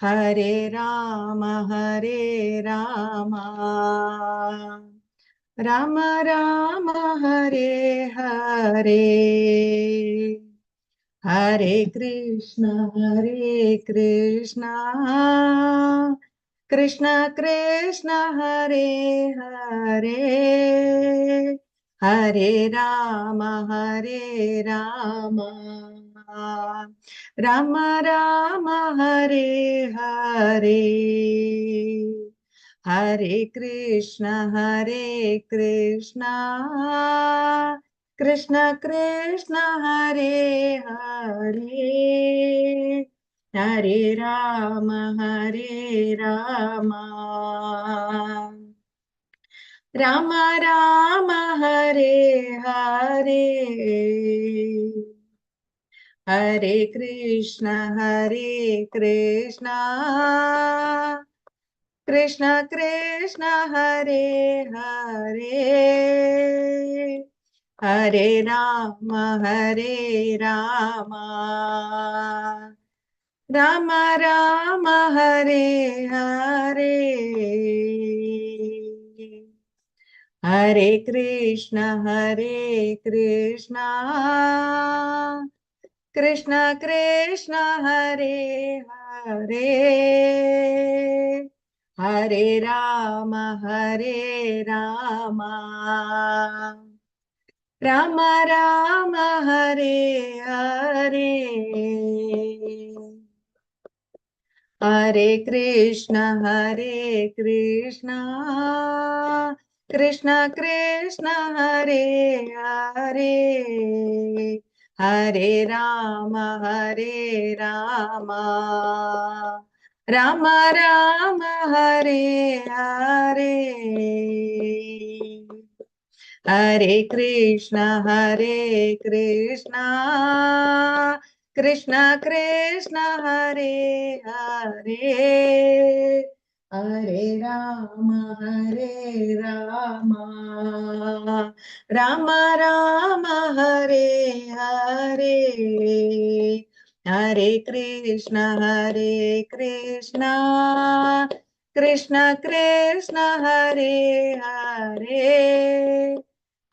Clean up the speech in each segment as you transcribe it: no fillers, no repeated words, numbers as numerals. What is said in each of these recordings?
हरे राम राम राम हरे हरे, हरे कृष्ण कृष्ण कृष्ण हरे हरे, हरे राम राम राम हरे हरे, हरे कृष्ण कृष्ण कृष्ण हरे हरे, हरे राम राम राम हरे हरे, हरे कृष्ण कृष्ण कृष्ण हरे हरे, हरे राम राम राम हरे हरे, हरे कृष्ण कृष्ण कृष्ण हरे हरे, हरे राम राम राम हरे हरे, हरे कृष्ण कृष्ण कृष्ण हरे हरे, हरे राम राम राम हरे हरे, हरे कृष्ण कृष्ण कृष्ण हरे हरे, हरे राम राम राम हरे हरे, हरे कृष्ण कृष्ण कृष्ण हरे हरे, हरे राम राम राम हरे हरे, हरे कृष्ण कृष्ण कृष्ण हरे हरे,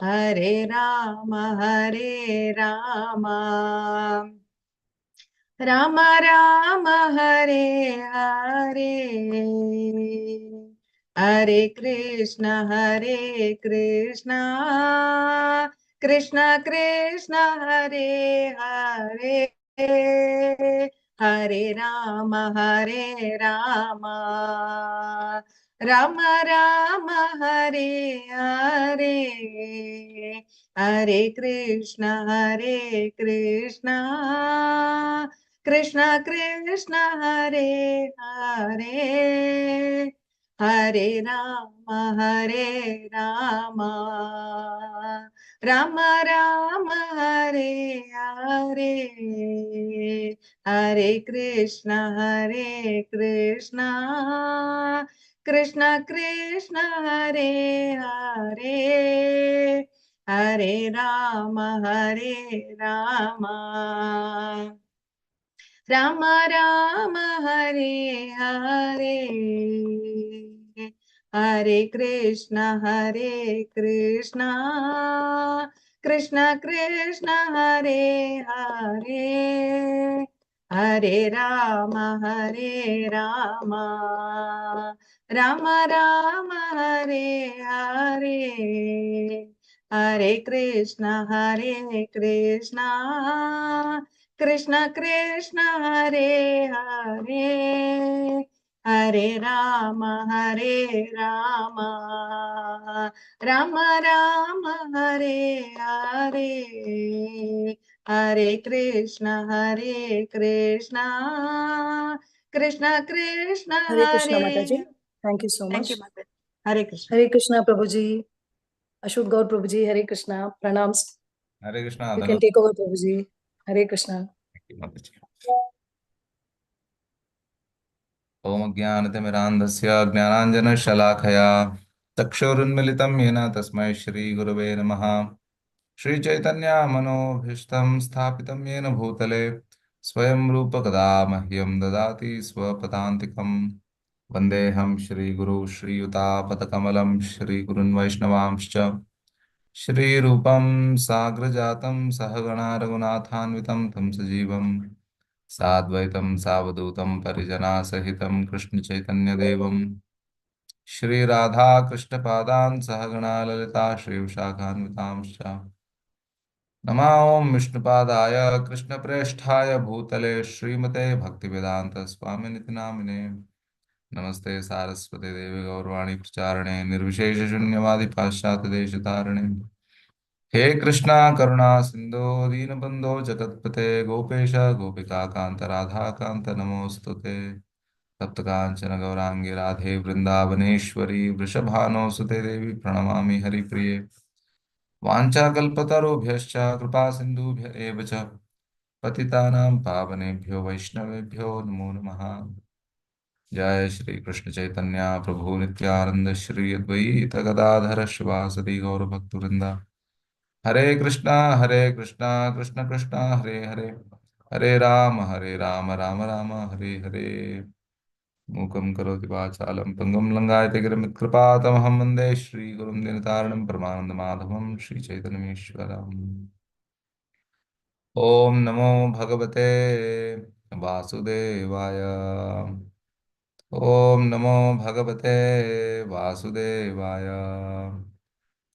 हरे राम राम राम हरे हरे, हरे कृष्ण कृष्ण कृष्ण हरे हरे, हरे राम राम राम हरे हरे, हरे कृष्ण कृष्ण कृष्ण हरे हरे, हरे राम राम राम हरे हरे, हरे कृष्ण कृष्ण कृष्ण हरे हरे, हरे राम राम राम हरे हरे, हरे कृष्ण कृष्ण कृष्ण हरे हरे, हरे राम राम राम हरे हरे, हरे कृष्ण कृष्ण कृष्ण हरे कृष्णा हरे, माता जी, thank you so thank much. You माता। हरे कृष्ण। हरे कृष्णा प्रभु जी, अशोक गौर प्रभु जी, हरे कृष्णा, प्रणाम। Hare Krishna. You can take over प्रभु जी, हरे कृष्णा। ओम ज्ञानतिमिरान्धस्य ज्ञानाञ्जनशलाकया चक्षुरुन्मिलितं येन तस्मै श्रीगुरवे नमः। श्रीचैतन्यमनोभीष्टं स्थापितं येन भूतले स्वयं रूप कदा मह्यं ददाति स्वपदान्तिकम् वन्देऽहं श्रीगुरु श्रीयुतापदकमलं श्रीगुरुन् वैष्णवांश्च श्रीरूपं साग्रजातं सहगणा रघुनाथान्वितं तं सजीवं साद्वैतं सावधूतं परिजनासहितं कृष्णचैतन्यदेवं श्रीराधाकृष्णपादान् सहगणा ललिता श्रीविशाखान्वितांश्च नमा ओं विष्णुपादाय कृष्णप्रेष्ठाय भूतले श्रीमते भक्तिवेदांत स्वामिनिति नामिने नमस्ते सारस्वते देवी गौरवाणी प्रचारणे निर्विशेष शून्यवादी पाश्चात्य देशतारणे हे कृष्णा करुणा सिंधो दीनबंधो जगत्पते गोपेश गोपिका कांत राधा कांत नमोस्तुते सप्तकांचन गौरांगी राधे वृंदावनेश्वरी वृषभानुसुते देवी प्रणमामि हरिप्रिये वाञ्छाकल्पतरुभ्यश्च कृपा सिन्धुभ्य एव च पतितानां पावनेभ्यो वैष्णवेभ्यो नमो नमः। जय श्री कृष्ण चैतन्य प्रभु नित्यानंद श्री अद्वैत गदाधर शिवासदि गौर भक्तवृंदा हरे कृष्णा कृष्ण कृष्ण हरे हरे हरे राम राम राम हरे हरे मूकं करोति वाचालं पंगुं लंघयते गिरिमित्कृपातमहं वन्दे श्रीगुरुं दीनतारिणं परमानन्दमाधवं श्रीचैतन्यमीश्वरम् ॐ नमो भगवते वासुदेवाय। ॐ नमो भगवते वासुदेवाय।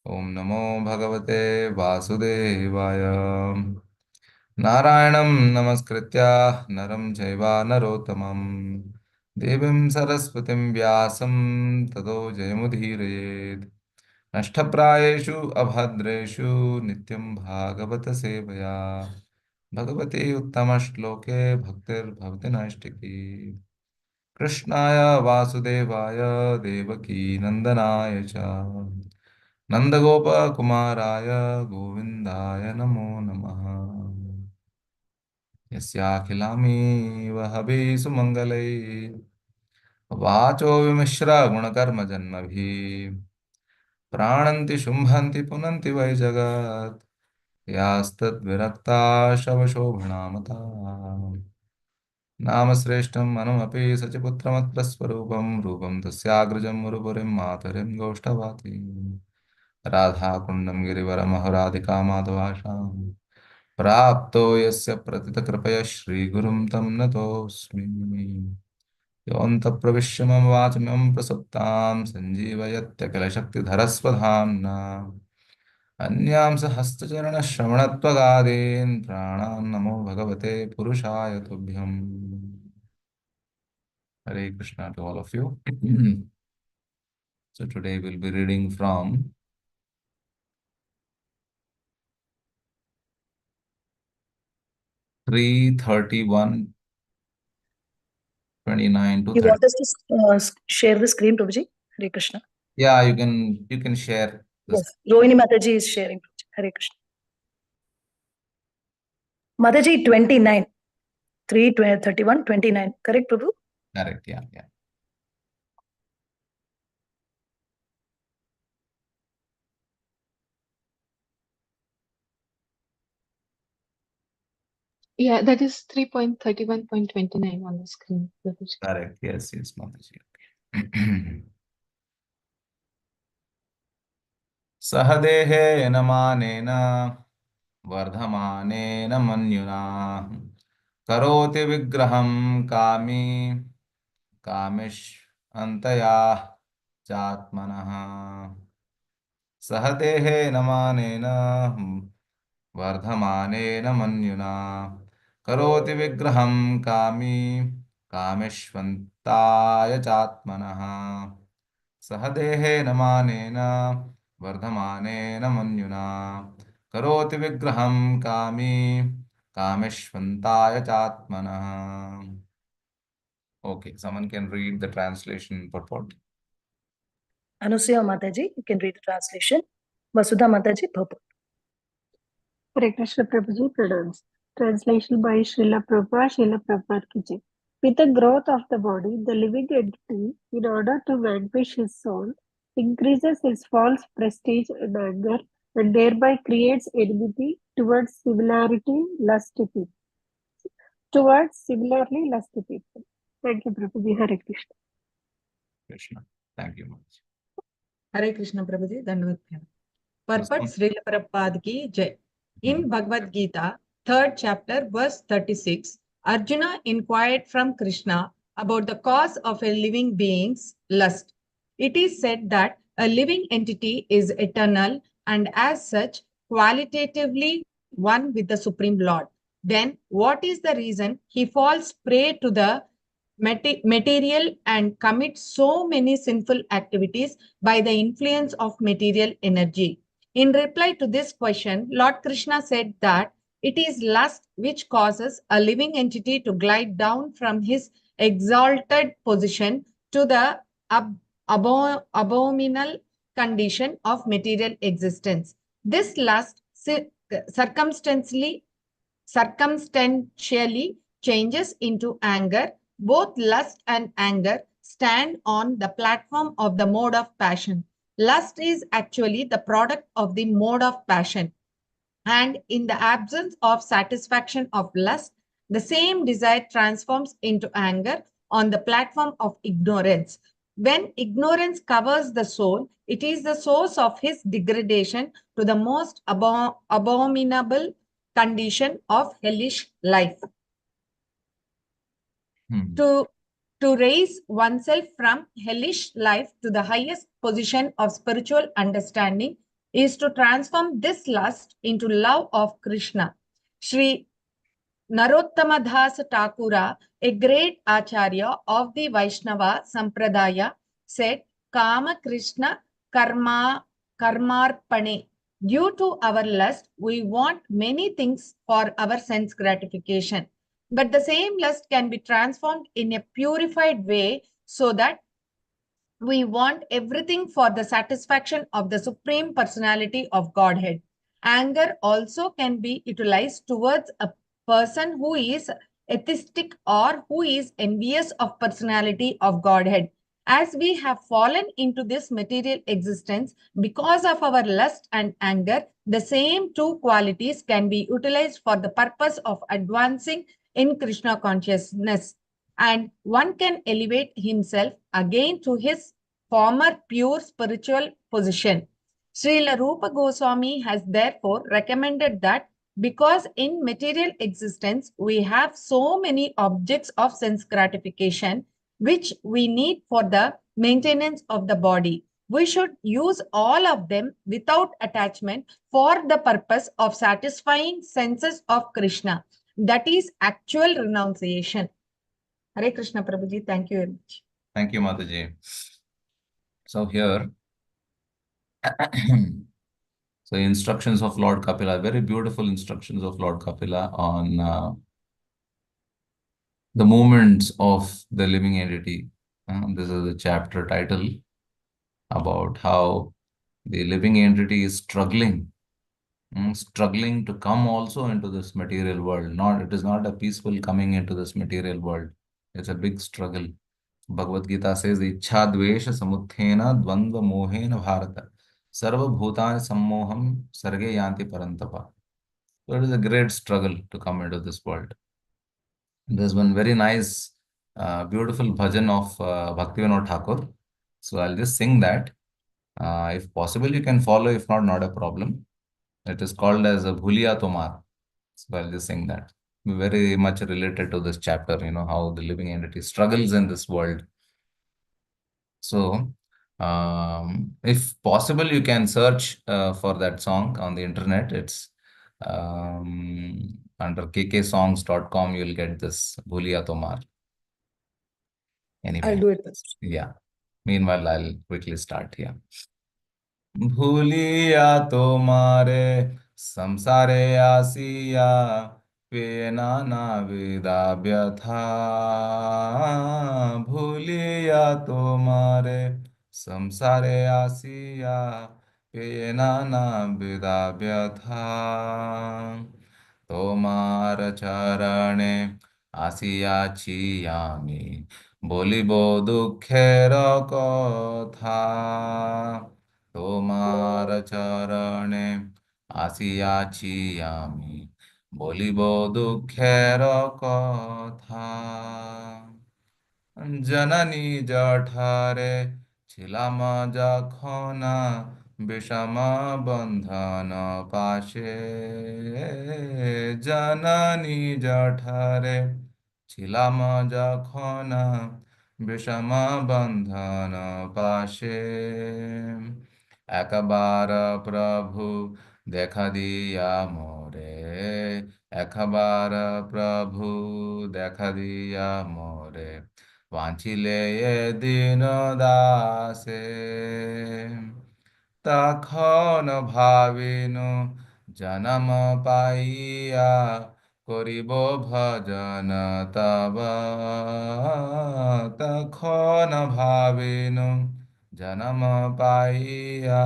ॐ नमो भगवते वासुदेवाय। नारायणं नमस्कृत्य नरं चैव नरोत्तमं देवीं सरस्वतीं व्यासं ततो जयमुदीरयेत् नष्टप्रायेषु अभद्रेषु नित्यं भागवत सेवया भगवती उत्तमश्लोके भक्तिर्भवति नैष्टिकी कृष्णाय वासुदेवाय देवकी नन्दनाय च नन्दगोपकुमाराय गोविन्दाय नमो नमः। यस्याखिलामीव हवी सुमङ्गलैः वाचो विमिश्रगुणकर्मजन्मभिः प्राणन्ति शुम्भन्ति पुनन्ति वै जगत् यास्तद्विरक्ता शवशोभनामता नाम श्रेष्ठं मनुमपि सचिपुत्रमत्रस्वरूपं रूपं तस्याग्रजं गुरुपुरीं मातरिं गोष्ठवाति राधाकुण्डं गिरिवरमहराधिका माधवाशाम् प्राप्तो यस्य प्रतितकृपया श्रीगुरुं तं नतोऽस्मि योऽन्तःप्रविश्य मम वाचमिमं प्रसुप्तां सञ्जीवयत्यखिलशक्तिधरस्वधाम्ना अन्यांस हस्तचरणश्रवणत्वगादीन् प्राणान् नमो भगवते पुरुषाय तुभ्यम्। Hare Krishna to all of you. So today we'll be reading from 3:31:29 to You 30. want us to share the screen, Prabhuji? Hare Krishna. Yeah, you can share this. Yes, Rohini Mataji is sharing. Hare Krishna. Mataji 29, 3:31:29. Correct, Prabhu? Correct. Yeah. Yeah, that is 3.31.29 on the screen. Prabhuji. Correct. Yes, Mataji. सहदेहेन मानेन वर्धमानेन मन्युना करोति विग्रहं कामी कामिष्अन्तया चात्मनः सहदेहेन मानेन वर्धमानेन मन्युना करोति विग्रहं कामी कामिष्वन्ताय चात्मनः सहदेहेन मानेन वर्धमानेन मन्युना करोति विग्रहं कामी कामिष्वन्ताय चात्मनः. Okay, someone can read the translation purport. Anusuya Mataji, you can read the translation. Vasudha Mataji, purport. Hare Krishna Prabhuji pronouns. Translation by Srila Prabhupada, Srila Prabhupada ki jai. With the growth of the body, the living entity, in order to vanquish his soul, increases his false prestige and anger, and thereby creates enmity towards similarity, lust, towards similarly lusty people. Thank you, Prabhuji. Hare Krishna. Krishna. Thank you much. Hare Krishna Prabhuji, Dandavat Pranam. Purport This Srila Prabhupada ki Jai. In Bhagavad Gita, 3rd chapter, verse 36, Arjuna inquired from Krishna about the cause of a living being's lust. It is said that a living entity is eternal and as such qualitatively one with the Supreme Lord. Then what is the reason he falls prey to the material and commits so many sinful activities by the influence of material energy? In reply to this question, Lord Krishna said that it is lust which causes a living entity to glide down from his exalted position to the abominable condition of material existence. This lust circumstantially changes into anger. Both lust and anger stand on the platform of the mode of passion. Lust is actually the product of the mode of passion. And in the absence of satisfaction of lust, the same desire transforms into anger on the platform of ignorance. When ignorance covers the soul, it is the source of his degradation to the most abominable condition of hellish life. To raise oneself from hellish life to the highest position of spiritual understanding is to transform this lust into love of Krishna. Sri Narottama Das Thakura, a great acharya of the Vaishnava Sampradaya, said, Kama Krishna Karmarpane. Due to our lust, we want many things for our sense gratification. But the same lust can be transformed in a purified way so that we want everything for the satisfaction of the Supreme Personality of Godhead. Anger also can be utilized towards a person who is atheistic or who is envious of personality of Godhead. As we have fallen into this material existence because of our lust and anger, the same two qualities can be utilized for the purpose of advancing in Krishna consciousness. And one can elevate himself again to his former pure spiritual position. Srila Rupa Goswami has therefore recommended that because in material existence we have so many objects of sense gratification which we need for the maintenance of the body, we should use all of them without attachment for the purpose of satisfying senses of Krishna. That is actual renunciation. Hare Krishna Prabhuji, thank you very much. Thank you, Mataji. So here, so instructions of Lord Kapila, very beautiful instructions of Lord Kapila on the movements of the living entity. This is the chapter title about how the living entity is struggling to come also into this material world. It is not a peaceful coming into this material world. It's a big struggle. Bhagavad Gita says, Ichha dvesha samuthena dvandva mohena bharata sarva bhutani sammoham sarge yanti parantapa. So it is a great struggle to come into this world. There's one very nice, beautiful bhajan of Bhaktivinoda Thakur. So I'll just sing that. If possible, you can follow. If not, not a problem. It is called as a Bhuliya Tomar. So I'll just sing that. Very much related to this chapter, how the living entity struggles in this world. So, if possible, you can search for that song on the internet. It's under kksongs.com, you'll get this Bhuliya Tomar. Anyway. I'll do it first. Yeah. Meanwhile, I'll quickly start here. भूलिया तुम्हारे संसारे आसिया पे नाना विदा व्यथा भूलिया तुम्हारे संसारे आसिया पे नाना विदा व्यथा তোমার চরণে আসিয়াছি আমি বলিব দুঃখের কথা তোমার চরণে আসিয়াছি আমি বলিব দুঃখের কথা। জননী জঠারে ছিলাম যখন বিষম বন্ধন পাশে। জননী জঠারে ছিলাম যখন বিষম বন্ধন পাশে। একবার প্রভু দেখা দিয়া মোরে, একবার প্রভু দেখা দিয়া মোরে, বাঁচিলে এ দিন দাসে। তখন ভাবিনু জনম পাইয়া করিব ভজন তব। তখন ভাবিনু জনম পাইয়া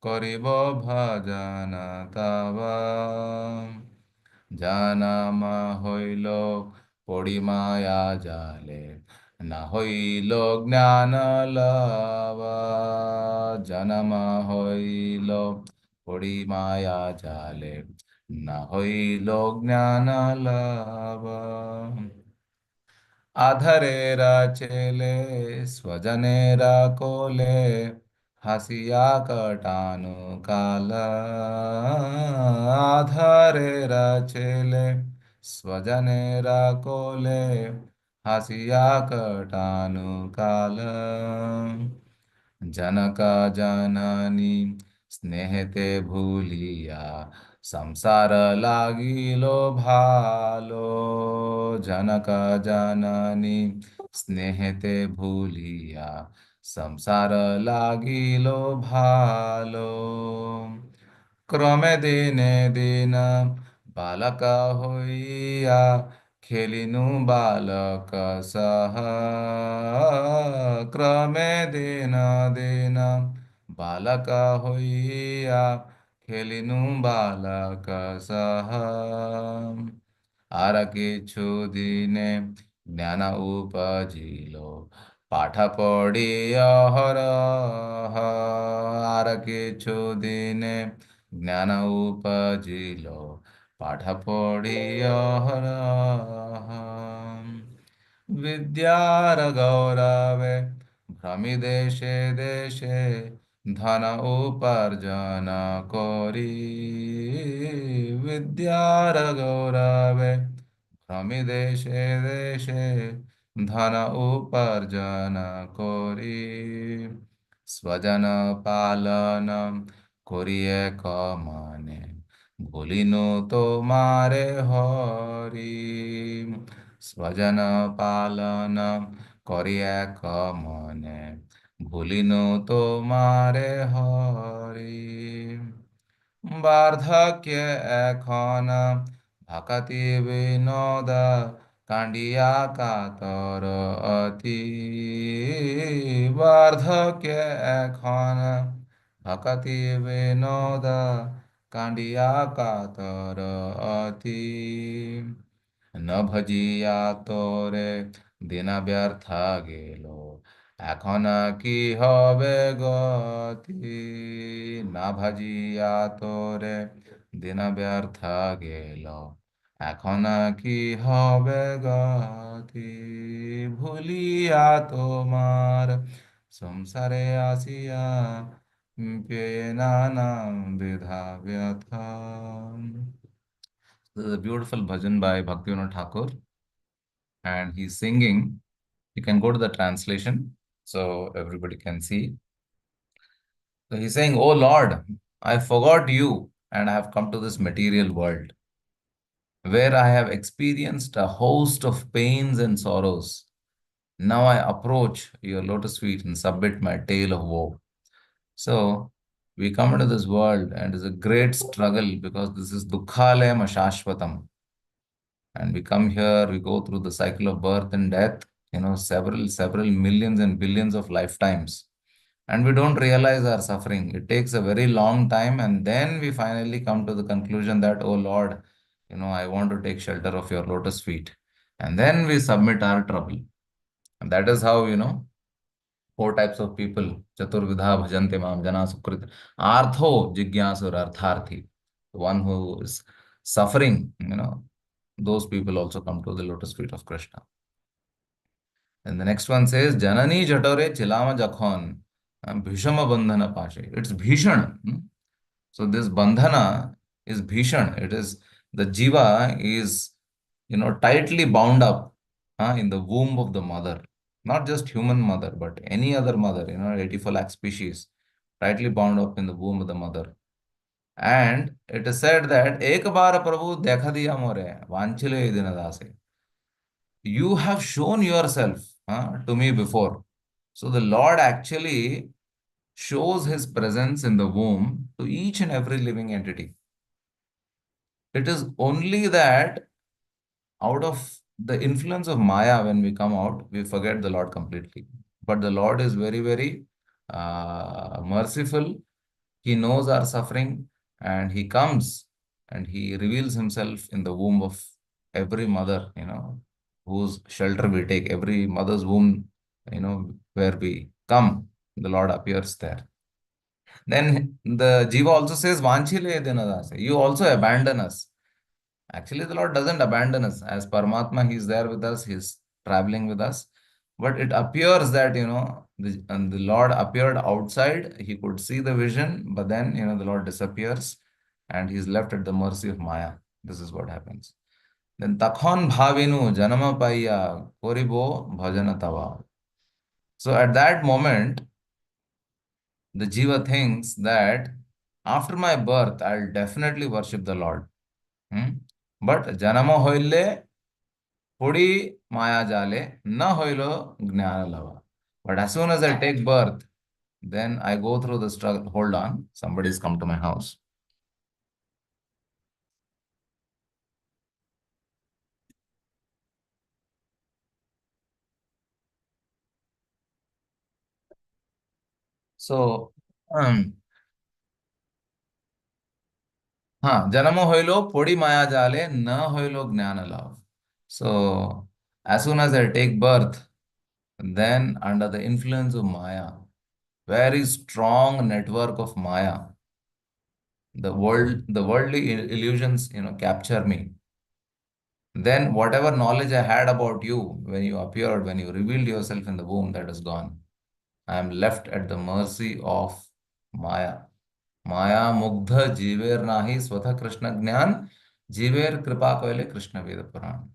করিব ভজন তব। জনম হইল পড়ি মায়া জালে, না হইল জ্ঞান লাভ। জনম হইল পড়ি মায়া জালে, না হইল জ্ঞান লাভ। আধারেরা ছেলে স্বজনেরা কোলে, হাসিয়া কাটানো কাল। আধারেরা ছেলে স্বজনেরা কোলে, হাসিয়া কাটানো কাল। জনক জননী স্নেহেতে ভুলিয়া, সংসার লাগিল ভালো। জনক জননী স্নেহেতে ভুলিয়া, সংসার লাগিল ভালো। ক্রমে দিনে দিন বালক হইয়া, খেলিনু বালক সহ। ক্রমে দিন দিন বালক হইয়া, খেলিনু বালক সহ। আর কিছু দিনে জ্ঞান উপজিল, পাঠ পড়ি অহরহ। আর কিছু দিনে জ্ঞান উপজিল, পাঠ পড়ি অহরহ। বিদ্যার গৌরবে ভ্রমি দেশে দেশে, ধন উপার্জন করি। বিদ্যার গৌরবে ভ্রমি দেশে দেশে, ধন উপার্জন করি। স্বজন পালন করিয়ে কমনে, ভুলিনু তোমারে হরি। স্বজন পালন করিয়া কমনে, ভুলিনু তোমারে হরি। বার্ধক্যে এখন ভকতি বিনোদ, কান্ডিয়া কাতর অতি। বার্ধক্যে এখন ভকতি বিনোদ, কান্ডিয়া কাতর অতি। ন ভজিয়া তোরে দিন ব্যর্থ গেল, এখন কি হবে গতি। না ভাজিয়া তোরে দিন ব্যর্থ গেল, এখন কি হবে গতি। ভুলিয়া তোমার সংসারে আসিয়া, পেয়ে নানা বিধা ব্যথা। This is a beautiful bhajan by Bhaktivinoda Thakur, and he's singing. You can go to the translation so everybody can see. So he's saying, "Oh Lord, I forgot you and I have come to this material world where I have experienced a host of pains and sorrows. Now I approach your lotus feet and submit my tale of woe." So we come into this world and it's a great struggle because this is Dukkhalayam Ashashvatam. And we come here, we go through the cycle of birth and death, several millions and billions of lifetimes. And we don't realize our suffering. It takes a very long time, and then we finally come to the conclusion that, oh Lord, I want to take shelter of your lotus feet. And then we submit our trouble. And that is how, four types of people. Chaturvidha bhajante mam jana sukrit. Artho jigyasur artharthi. The one who is suffering, those people also come to the lotus feet of Krishna. And the next one says, Janani Jatore Chilama Jakhon Bhishama Bandhana Pashe. It's Bhishan. So this Bandhana is Bhishan. It is the Jiva is tightly bound up in the womb of the mother. Not just human mother, but any other mother, 84 lakh species, tightly bound up in the womb of the mother. And it is said that Ek bar Prabhu dekha diya more, vanchile dinadase. You have shown yourself to me before. So the Lord actually shows his presence in the womb to each and every living entity. It is only that out of the influence of Maya, when we come out, we forget the Lord completely. But the Lord is very, very merciful. He knows our suffering and he comes and he reveals himself in the womb of every mother, whose shelter we take, every mother's womb, where we come, the Lord appears there. Then the Jiva also says, Vanchile Dinadase, you also abandon us. Actually, the Lord doesn't abandon us. As Paramatma, He is there with us, He is traveling with us. But it appears that, the Lord appeared outside, He could see the vision, but then, the Lord disappears and He is left at the mercy of Maya. This is what happens. Then Takhon Bhavinu Janama Paya Koribo Bhajana Tava. So at that moment, the Jiva thinks that after my birth, I'll definitely worship the Lord. But Janama Hoile Pudi Maya Jale Na Hoilo Gnana Lava. But as soon as I take birth, then I go through the struggle. Hold on, somebody's come to my house. So, Janamo hoilo podi maya jale na hoilo gnana love. So, as soon as I take birth, then under the influence of Maya, very strong network of Maya, the worldly illusions, capture me. Then whatever knowledge I had about you when you appeared, when you revealed yourself in the womb, that is gone. I am left at the mercy of Maya. Maya mugdha jiver nahi swatha Krishna jnana, jiver kripa koile Krishna Veda Puran.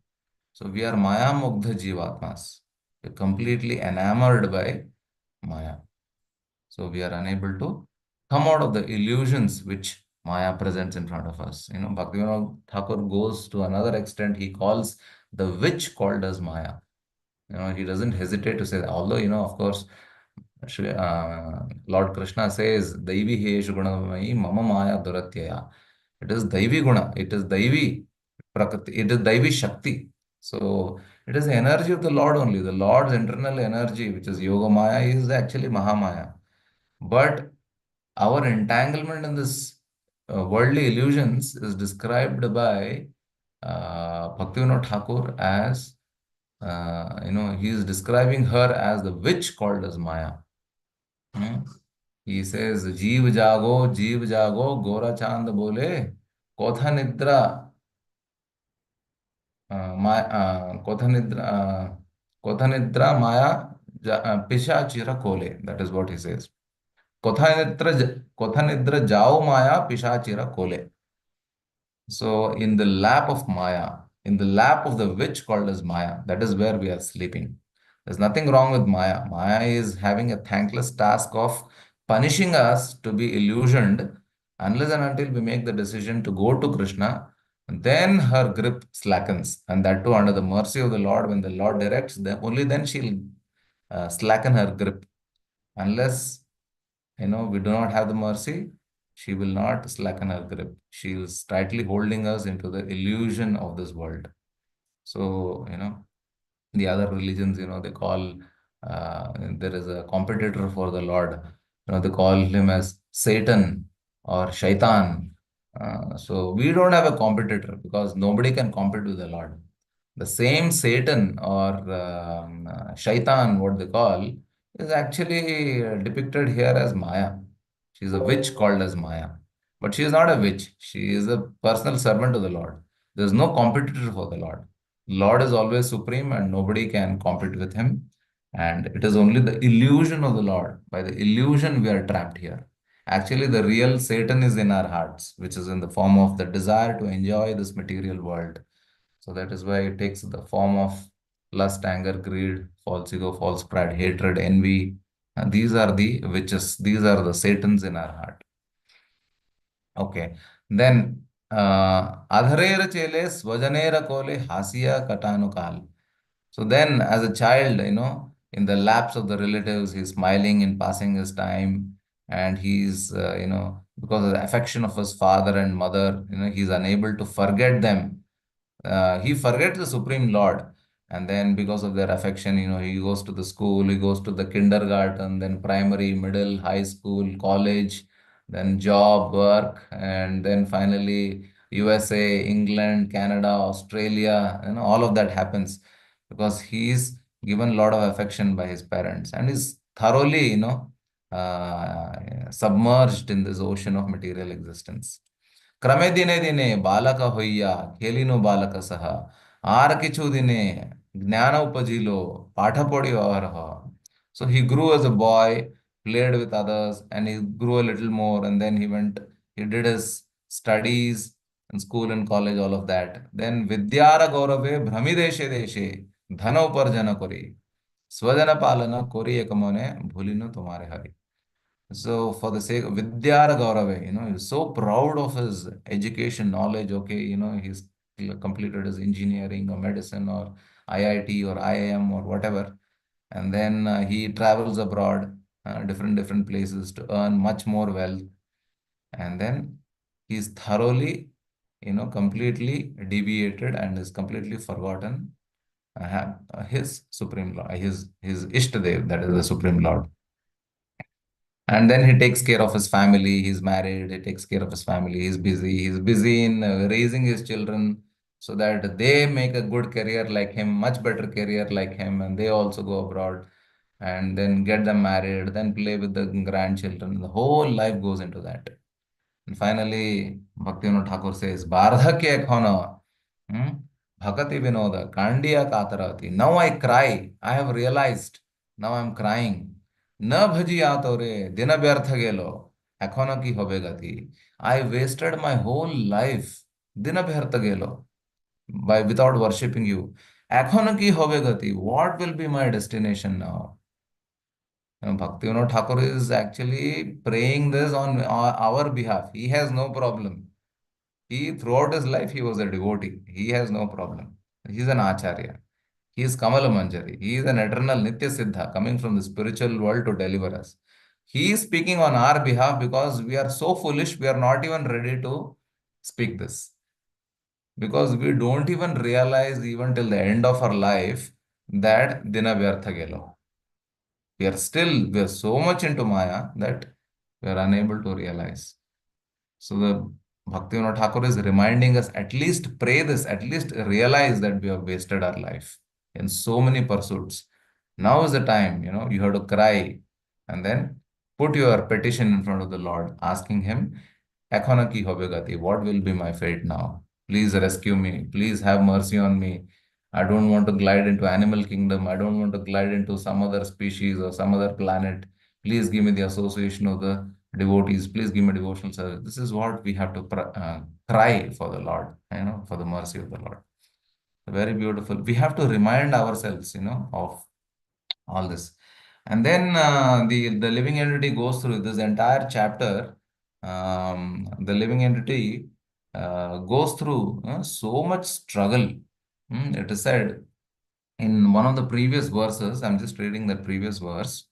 So we are Maya mugdha jivatmas. We're completely enamored by Maya. So we are unable to come out of the illusions which Maya presents in front of us. Bhaktivinoda Thakur goes to another extent. He calls the witch called as Maya. He doesn't hesitate to say that. Although, of course, Lord Krishna says, Daivi Heshu Gunamai Mama Maya Duratyaya. It is Daivi Guna, it is Daivi Prakriti, it is Daivi Shakti. So it is the energy of the Lord only. The Lord's internal energy, which is Yoga Maya, is actually Mahamaya. But our entanglement in this worldly illusions is described by Bhaktivinoda Thakur as, he is describing her as the witch called as Maya. He says, Jeev jago, Gora Chand bole, Kotha Nidra, Kotha Nidra Maya Pisha Chira Kole. That is what he says. Kotha Nidra Jao Maya Pisha Chira Kole. So in the lap of Maya, in the lap of the witch called as Maya, that is where we are sleeping. There's nothing wrong with Maya. Maya is having a thankless task of punishing us to be illusioned unless and until we make the decision to go to Krishna. Then her grip slackens, and that too under the mercy of the Lord. When the Lord directs, then only then she'll slacken her grip. Unless we do not have the mercy, she will not slacken her grip. She is tightly holding us into the illusion of this world. So, the other religions, they call, there is a competitor for the Lord. They call him as Satan or Shaitan. So we don't have a competitor because nobody can compete with the Lord. The same Satan or Shaitan, what they call, is actually depicted here as Maya. She's a witch called as Maya. But she is not a witch. She is a personal servant to the Lord. There is no competitor for the Lord. Lord is always supreme and nobody can compete with him. And it is only the illusion of the Lord. By the illusion, we are trapped here. Actually, the real Satan is in our hearts, which is in the form of the desire to enjoy this material world. So that is why it takes the form of lust, anger, greed, false ego, false pride, hatred, envy. And these are the witches, these are the Satans in our heart. Okay. Then adharera chele swajanera kole hasiya katanu kal. So then as a child, in the laps of the relatives, he's smiling and passing his time. And he's, because of the affection of his father and mother, he's unable to forget them. He forgets the Supreme Lord. And then because of their affection, he goes to the school, he goes to the kindergarten, then primary, middle, high school, college, then job, work, and then finally USA, England, Canada, Australia, all of that happens because he's given a lot of affection by his parents and is thoroughly, submerged in this ocean of material existence. क्रमे दिने दिने बालक होइया खेलिनो बालक सह are किछु दिने ज्ञान उपजिलो पाठ पढ़ियो अरह. So he grew as a boy, played with others, and he grew a little more, and then he did his studies in school and college, all of that. Then vidyara gaurave भ्रमि देशे देशे धन उपार्जन करी स्वजन पालन कोरी एकमने भूलिनो तुम्हारे Hari. So for the sake of Vidyar Gaurave, he's so proud of his education knowledge. Okay, he's completed his engineering or medicine or IIT or IIM or whatever. And then he travels abroad, different places to earn much more wealth. And then he's thoroughly, completely deviated and is completely forgotten his Supreme Lord, his Ishtadev, that is the Supreme Lord. And then he takes care of his family. He's married. He takes care of his family. He's busy. He's busy in raising his children so that they make a good career like him, much better career like him, and they also go abroad and then get them married, then play with the grandchildren. The whole life goes into that. And finally, Bhaktivinoda Thakur says, Bardhakya khona, Bhakati Vinoda, Kandiya Katarati. Now I cry. I have realized. Now I'm crying. न भजिया तोरे दिन व्यर्थ गेलो एखोनो की होबे गति. I wasted my whole life दिन व्यर्थ गेलो by without worshipping you. एखोनो की होबे गति. What will be my destination now? Bhaktivinoda Thakur is actually praying this on our behalf. He has no problem. Throughout his life, he was a devotee. He has no problem. He's an acharya. He is Kamala Manjari. He is an eternal Nitya Siddha coming from the spiritual world to deliver us. He is speaking on our behalf because we are so foolish, we are not even ready to speak this. Because we don't even realize even till the end of our life that Dina Vyartha Gelo. We are so much into Maya that we are unable to realize. So the Bhaktivinoda Thakur is reminding us, at least pray this, at least realize that we have wasted our life in so many pursuits. Now is the time, you have to cry and then put your petition in front of the Lord, asking him, "Ekhona ki hobe gati? What will be my fate now? Please rescue me. Please have mercy on me. I don't want to glide into animal kingdom. I don't want to glide into some other species or some other planet. Please give me the association of the devotees. Please give me devotional service." This is what we have to cry for the Lord, for the mercy of the Lord. Very beautiful. We have to remind ourselves, of all this. And then the living entity goes through this entire chapter. The living entity goes through so much struggle. It is said in one of the previous verses, I'm just reading the previous verse.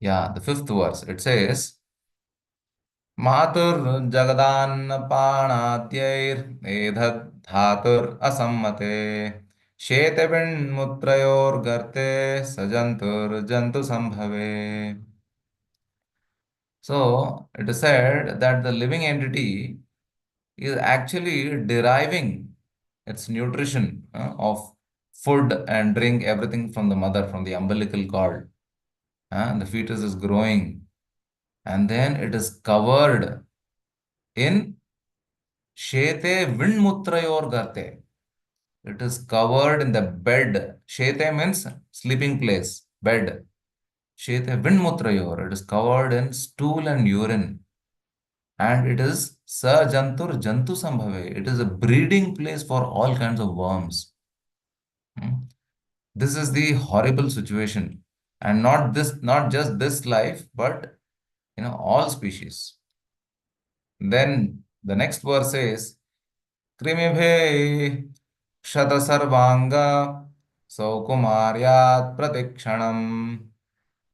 Yeah, the 5th verse. It says, Matur Jagadan Panatyair Edhad Dhatur Asammate Shetevin Mutrayor Garte Sajantur Jantu Sambhave. So it is said that the living entity is actually deriving its nutrition of food and drink, everything from the mother, from the umbilical cord. The fetus is growing, and then it is covered in shete vindmutrayor garte. It is covered in the bed. Shete means sleeping place, bed. Shete vindmutrayor. It is covered in stool and urine. And it is sa jantur jantu sambhave. It is a breeding place for all kinds of worms. Hmm. This is the horrible situation. And not just this life, but all species. Then the next verse says, Krimibhe Shatasarvanga Saukumaryat Pratikshanam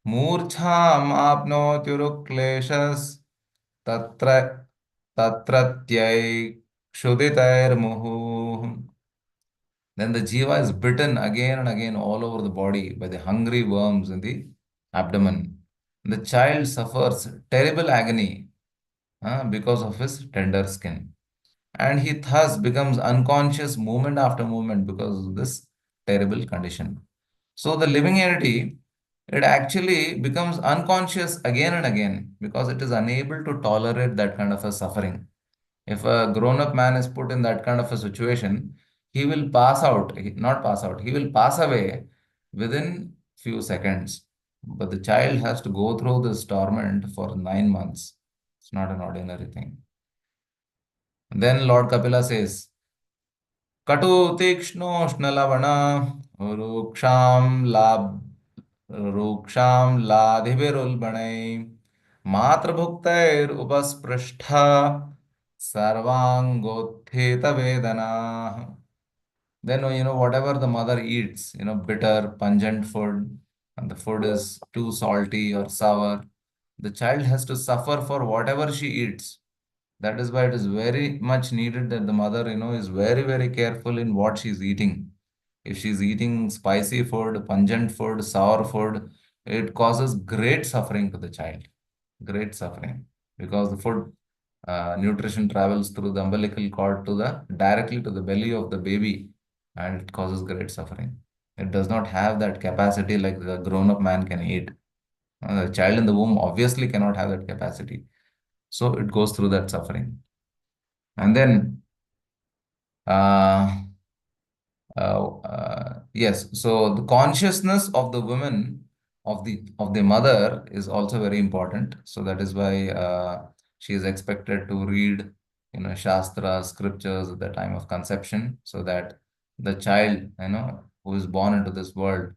Murcham Apnotyurukleshas Tatra Tatratyai Kshuditair Muhu. Then the jiva is bitten again and again all over the body by the hungry worms in the abdomen. The child suffers terrible agony because of his tender skin. And he thus becomes unconscious moment after moment because of this terrible condition. So the living entity, it actually becomes unconscious again and again because it is unable to tolerate that kind of a suffering. If a grown-up man is put in that kind of a situation, he will pass out, not pass out, he will pass away within few seconds. But the child has to go through this torment for 9 months. It's not an ordinary thing. Then Lord Kapila says, कटु तीक्ष्णोष्णलवण रूक्षां लाधिभिरुल्बणै मातृभुक्तैरुपस्पृष्टा सर्वांगोत्थितवेदनाः. Then, whatever the mother eats, bitter, pungent food, and the food is too salty or sour, the child has to suffer for whatever she eats. That is why it is very much needed that the mother, is very, very careful in what she's eating. If she's eating spicy food, pungent food, sour food, it causes great suffering to the child. Great suffering. Because the food nutrition travels through the umbilical cord directly to the belly of the baby, and it causes great suffering. It does not have that capacity like the grown-up man can eat. The child in the womb obviously cannot have that capacity. So it goes through that suffering. And then, yes, so the consciousness of the woman, of the mother, is also very important. So that is why she is expected to read, Shastra, scriptures at the time of conception, so that the child, who is born into this world,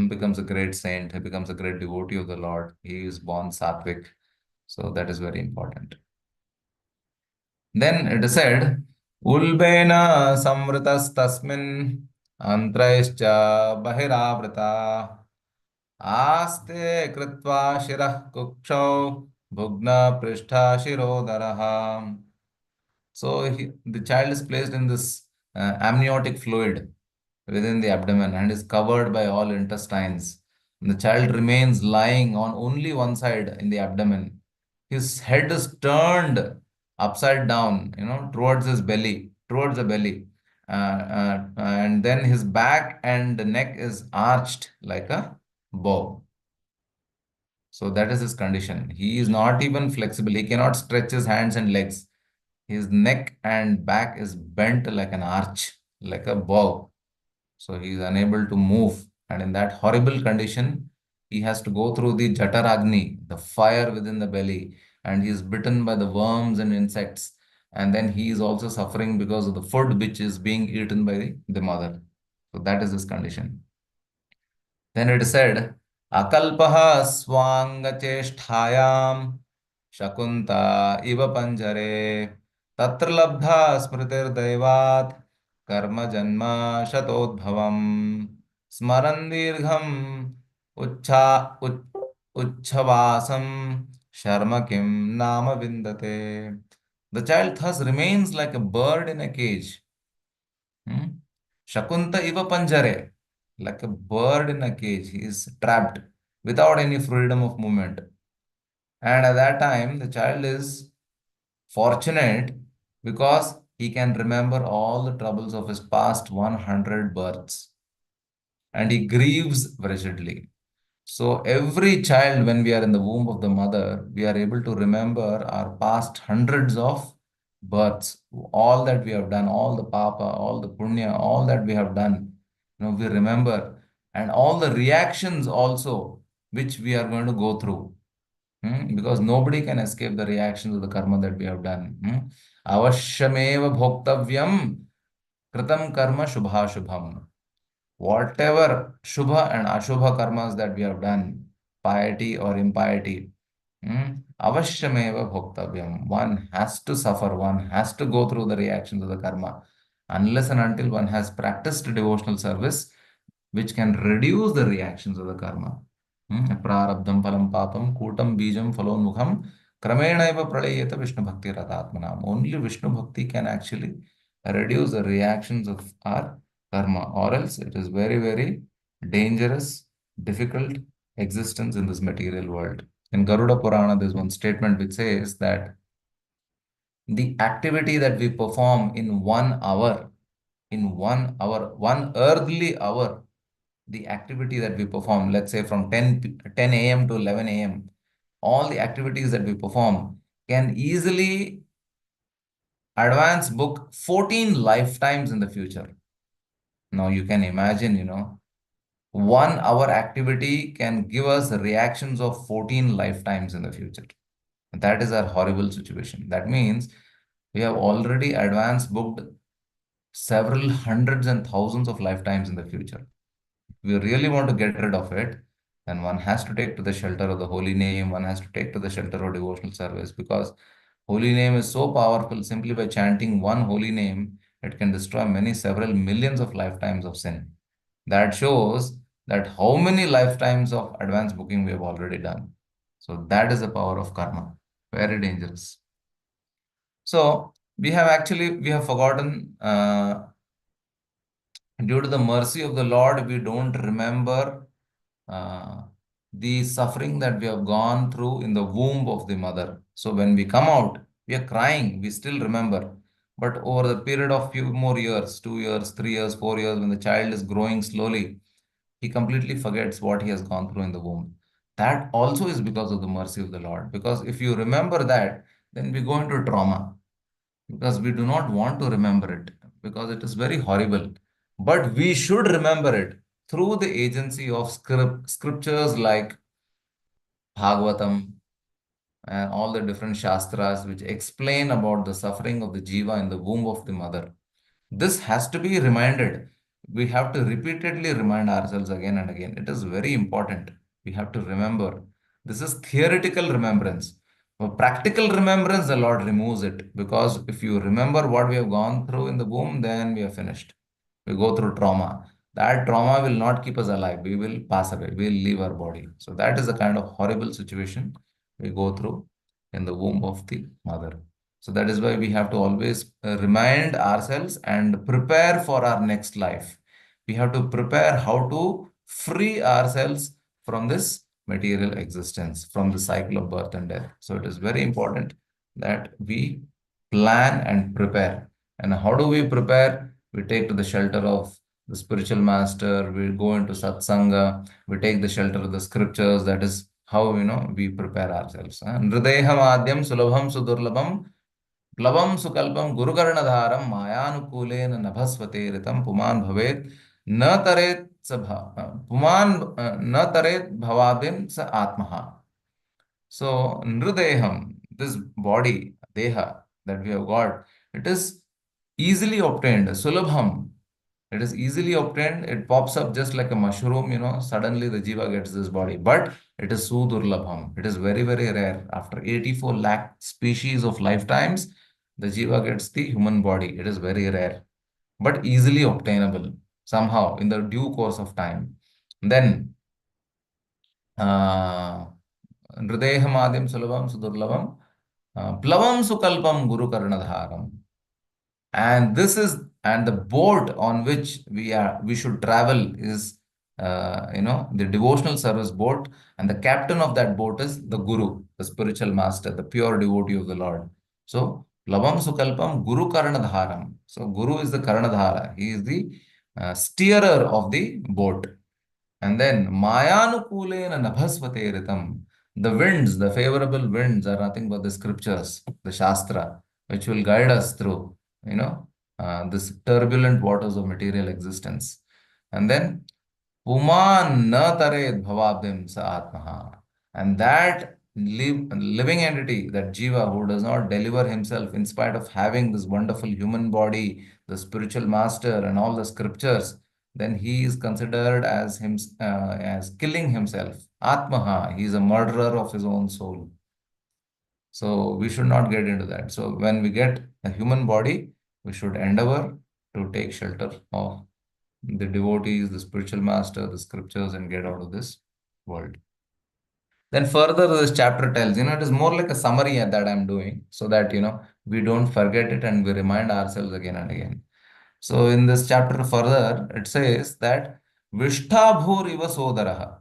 becomes a great saint. He becomes a great devotee of the Lord. He is born sattvic. So that is very important. Then it is said, Ulbena samritas tasmin antraischa bahiravrita aste kritva shirah kukshav bhugna prishtha shirodaraha. So the child is placed in this amniotic fluid within the abdomen and is covered by all intestines. And the child remains lying on only one side in the abdomen. His head is turned upside down, towards his belly, towards the belly. And then his back and the neck is arched like a bow. So that is his condition. He is not even flexible. He cannot stretch his hands and legs. His neck and back is bent like an arch, like a bow. So he is unable to move. And in that horrible condition, he has to go through the Jataragni, the fire within the belly, and he is bitten by the worms and insects. And then he is also suffering because of the food which is being eaten by the mother. So that is his condition. Then it is said, Akalpaha swanga cheshthayam shakunta iva panjare tatra labdha smritir daivat karma janma shatodbhavam smaran dirgham uchchavasam sharma kim nama vindate. The child thus remains like a bird in a cage. Shakunta iva panjare, like a bird in a cage. He is trapped without any freedom of movement. And at that time, the child is fortunate because he can remember all the troubles of his past 100 births and he grieves wretchedly. So every child, when we are in the womb of the mother, we are able to remember our past hundreds of births, all that we have done, all the papa, all the punya, all that we have done. We remember, and all the reactions also which we are going to go through. Because nobody can escape the reactions of the karma that we have done. Avashyameva bhoktavyam kritam karma shubha shubham. Whatever shubha and ashubha karmas that we have done, piety or impiety, avashyameva bhoktavyam. One has to suffer, one has to go through the reactions of the karma. Unless and until one has practiced devotional service, which can reduce the reactions of the karma. Prarabdham phalam papam kutam bijam phalonmukham kramena eva pralayeta Vishnu bhakti ratatmanam. Only Vishnu bhakti can actually reduce the reactions of our karma, or else it is very, very dangerous, difficult existence in this material world. In Garuda Purana, there's one statement which says that the activity that we perform in 1 hour, one earthly hour, the activity that we perform, let's say from 10 a.m. to 11 a.m., all the activities that we perform can easily advance book 14 lifetimes in the future. Now you can imagine, 1 hour activity can give us reactions of 14 lifetimes in the future. That is our horrible situation. That means we have already advance booked several hundreds and thousands of lifetimes in the future. If we really want to get rid of it, then one has to take to the shelter of the holy name, one has to take to the shelter of devotional service, because holy name is so powerful. Simply by chanting one holy name, it can destroy several millions of lifetimes of sin. That shows that how many lifetimes of advance booking we have already done. So that is the power of karma. Very dangerous. So we have forgotten, due to the mercy of the Lord, we don't remember uh, the suffering that we have gone through in the womb of the mother. So when we come out, we are crying, we still remember. But over the period of few more years, 2 years, 3 years, 4 years, when the child is growing slowly, he completely forgets what he has gone through in the womb. That also is because of the mercy of the Lord. Because if you remember that, then we go into trauma, because we do not want to remember it, because it is very horrible. But we should remember it through the agency of scriptures like Bhagavatam and all the different shastras which explain about the suffering of the jiva in the womb of the mother. This has to be reminded. We have to repeatedly remind ourselves again and again. It is very important. We have to remember. This is theoretical remembrance. For practical remembrance, the Lord removes it, because if you remember what we have gone through in the womb, then we are finished. We go through trauma. That trauma will not keep us alive. We will pass away. We will leave our body. So that is the kind of horrible situation we go through in the womb of the mother. So that is why we have to always remind ourselves and prepare for our next life. We have to prepare how to free ourselves from this material existence, from the cycle of birth and death. So it is very important that we plan and prepare. And how do we prepare? We take to the shelter of the spiritual master, we go into satsanga, we take the shelter of the scriptures. That is how we prepare ourselves. Nrideham adyam sulabham sudurlabham प्लवम सुकल्पम गुरुकर्णधारम मायानुकूलेन नभस्वते ऋतम पुमान भवेत न तरेत पुमान न तरेत भवादिन स आत्महा. So nrideham, this body, deha that we have got, it is easily obtained. Sulabham, it is easily obtained. It pops up just like a mushroom, suddenly the jiva gets this body. But it is sudurlabham. It is very, very rare. After 84 lakh species of lifetimes, the jiva gets the human body. It is very rare, but easily obtainable somehow in the due course of time. Then, Nridehamadim sulabham sudurlabham, plavam sukalpam guru karnadharam. And the boat on which we should travel is the devotional service boat, and the captain of that boat is the guru, the spiritual master, the pure devotee of the Lord. So Lavam Sukalpam Guru Karanadharam. So Guru is the Karanadhara. He is the steerer of the boat. And then Mayanukulena Nabhasvate Ritam. The winds, the favorable winds are nothing but the scriptures, the Shastra, which will guide us through, this turbulent waters of material existence. And then Puman na tared bhavabdim sa atmaha. And that living entity, that Jiva who does not deliver himself in spite of having this wonderful human body, the spiritual master and all the scriptures, then he is considered as as killing himself. Atmaha, he is a murderer of his own soul. So we should not get into that. So when we get a human body, we should endeavor to take shelter of the devotees, the spiritual master, the scriptures, and get out of this world. Then further, this chapter tells, it is more like a summary that I'm doing so that, we don't forget it and we remind ourselves again and again. So in this chapter further, it says that Vishthabhur iva sodaraha.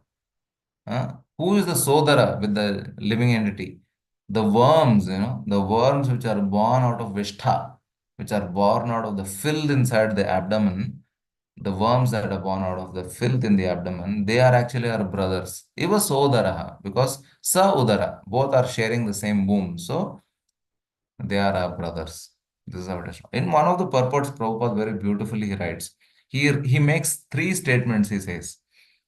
Who is the Sodara with the living entity? The worms, the worms which are born out of Vishtha, which are born out of the filth inside the abdomen, the worms that are born out of the filth in the abdomen, they are actually our brothers. Iva Sodaraha, because Sa Udara, both are sharing the same womb. So they are our brothers. This is how it is. In one of the purports, Prabhupada very beautifully he writes. Here he makes three statements. He says,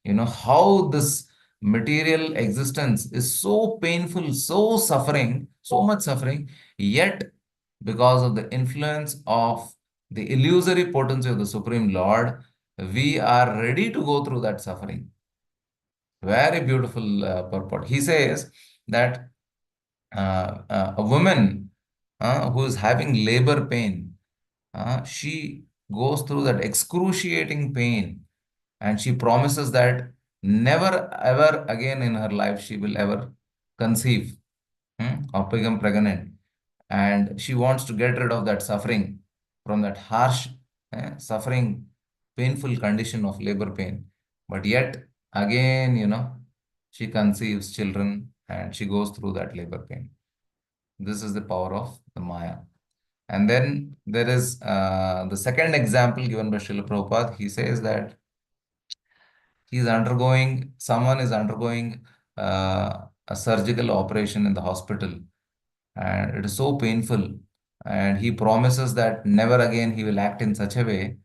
how this material existence is so painful, so suffering, so much suffering, yet because of the influence of the illusory potency of the Supreme Lord, we are ready to go through that suffering. Very beautiful purport. He says that a woman who is having labor pain, she goes through that excruciating pain and she promises that never ever again in her life she will ever conceive or become pregnant. And she wants to get rid of that suffering from that harsh, suffering, painful condition of labor pain. But yet, again, she conceives children and she goes through that labor pain. This is the power of the Maya. And then there is the second example given by Srila Prabhupada. He says that someone is undergoing a surgical operation in the hospital, and it is so painful. And he promises that never again he will act in such a way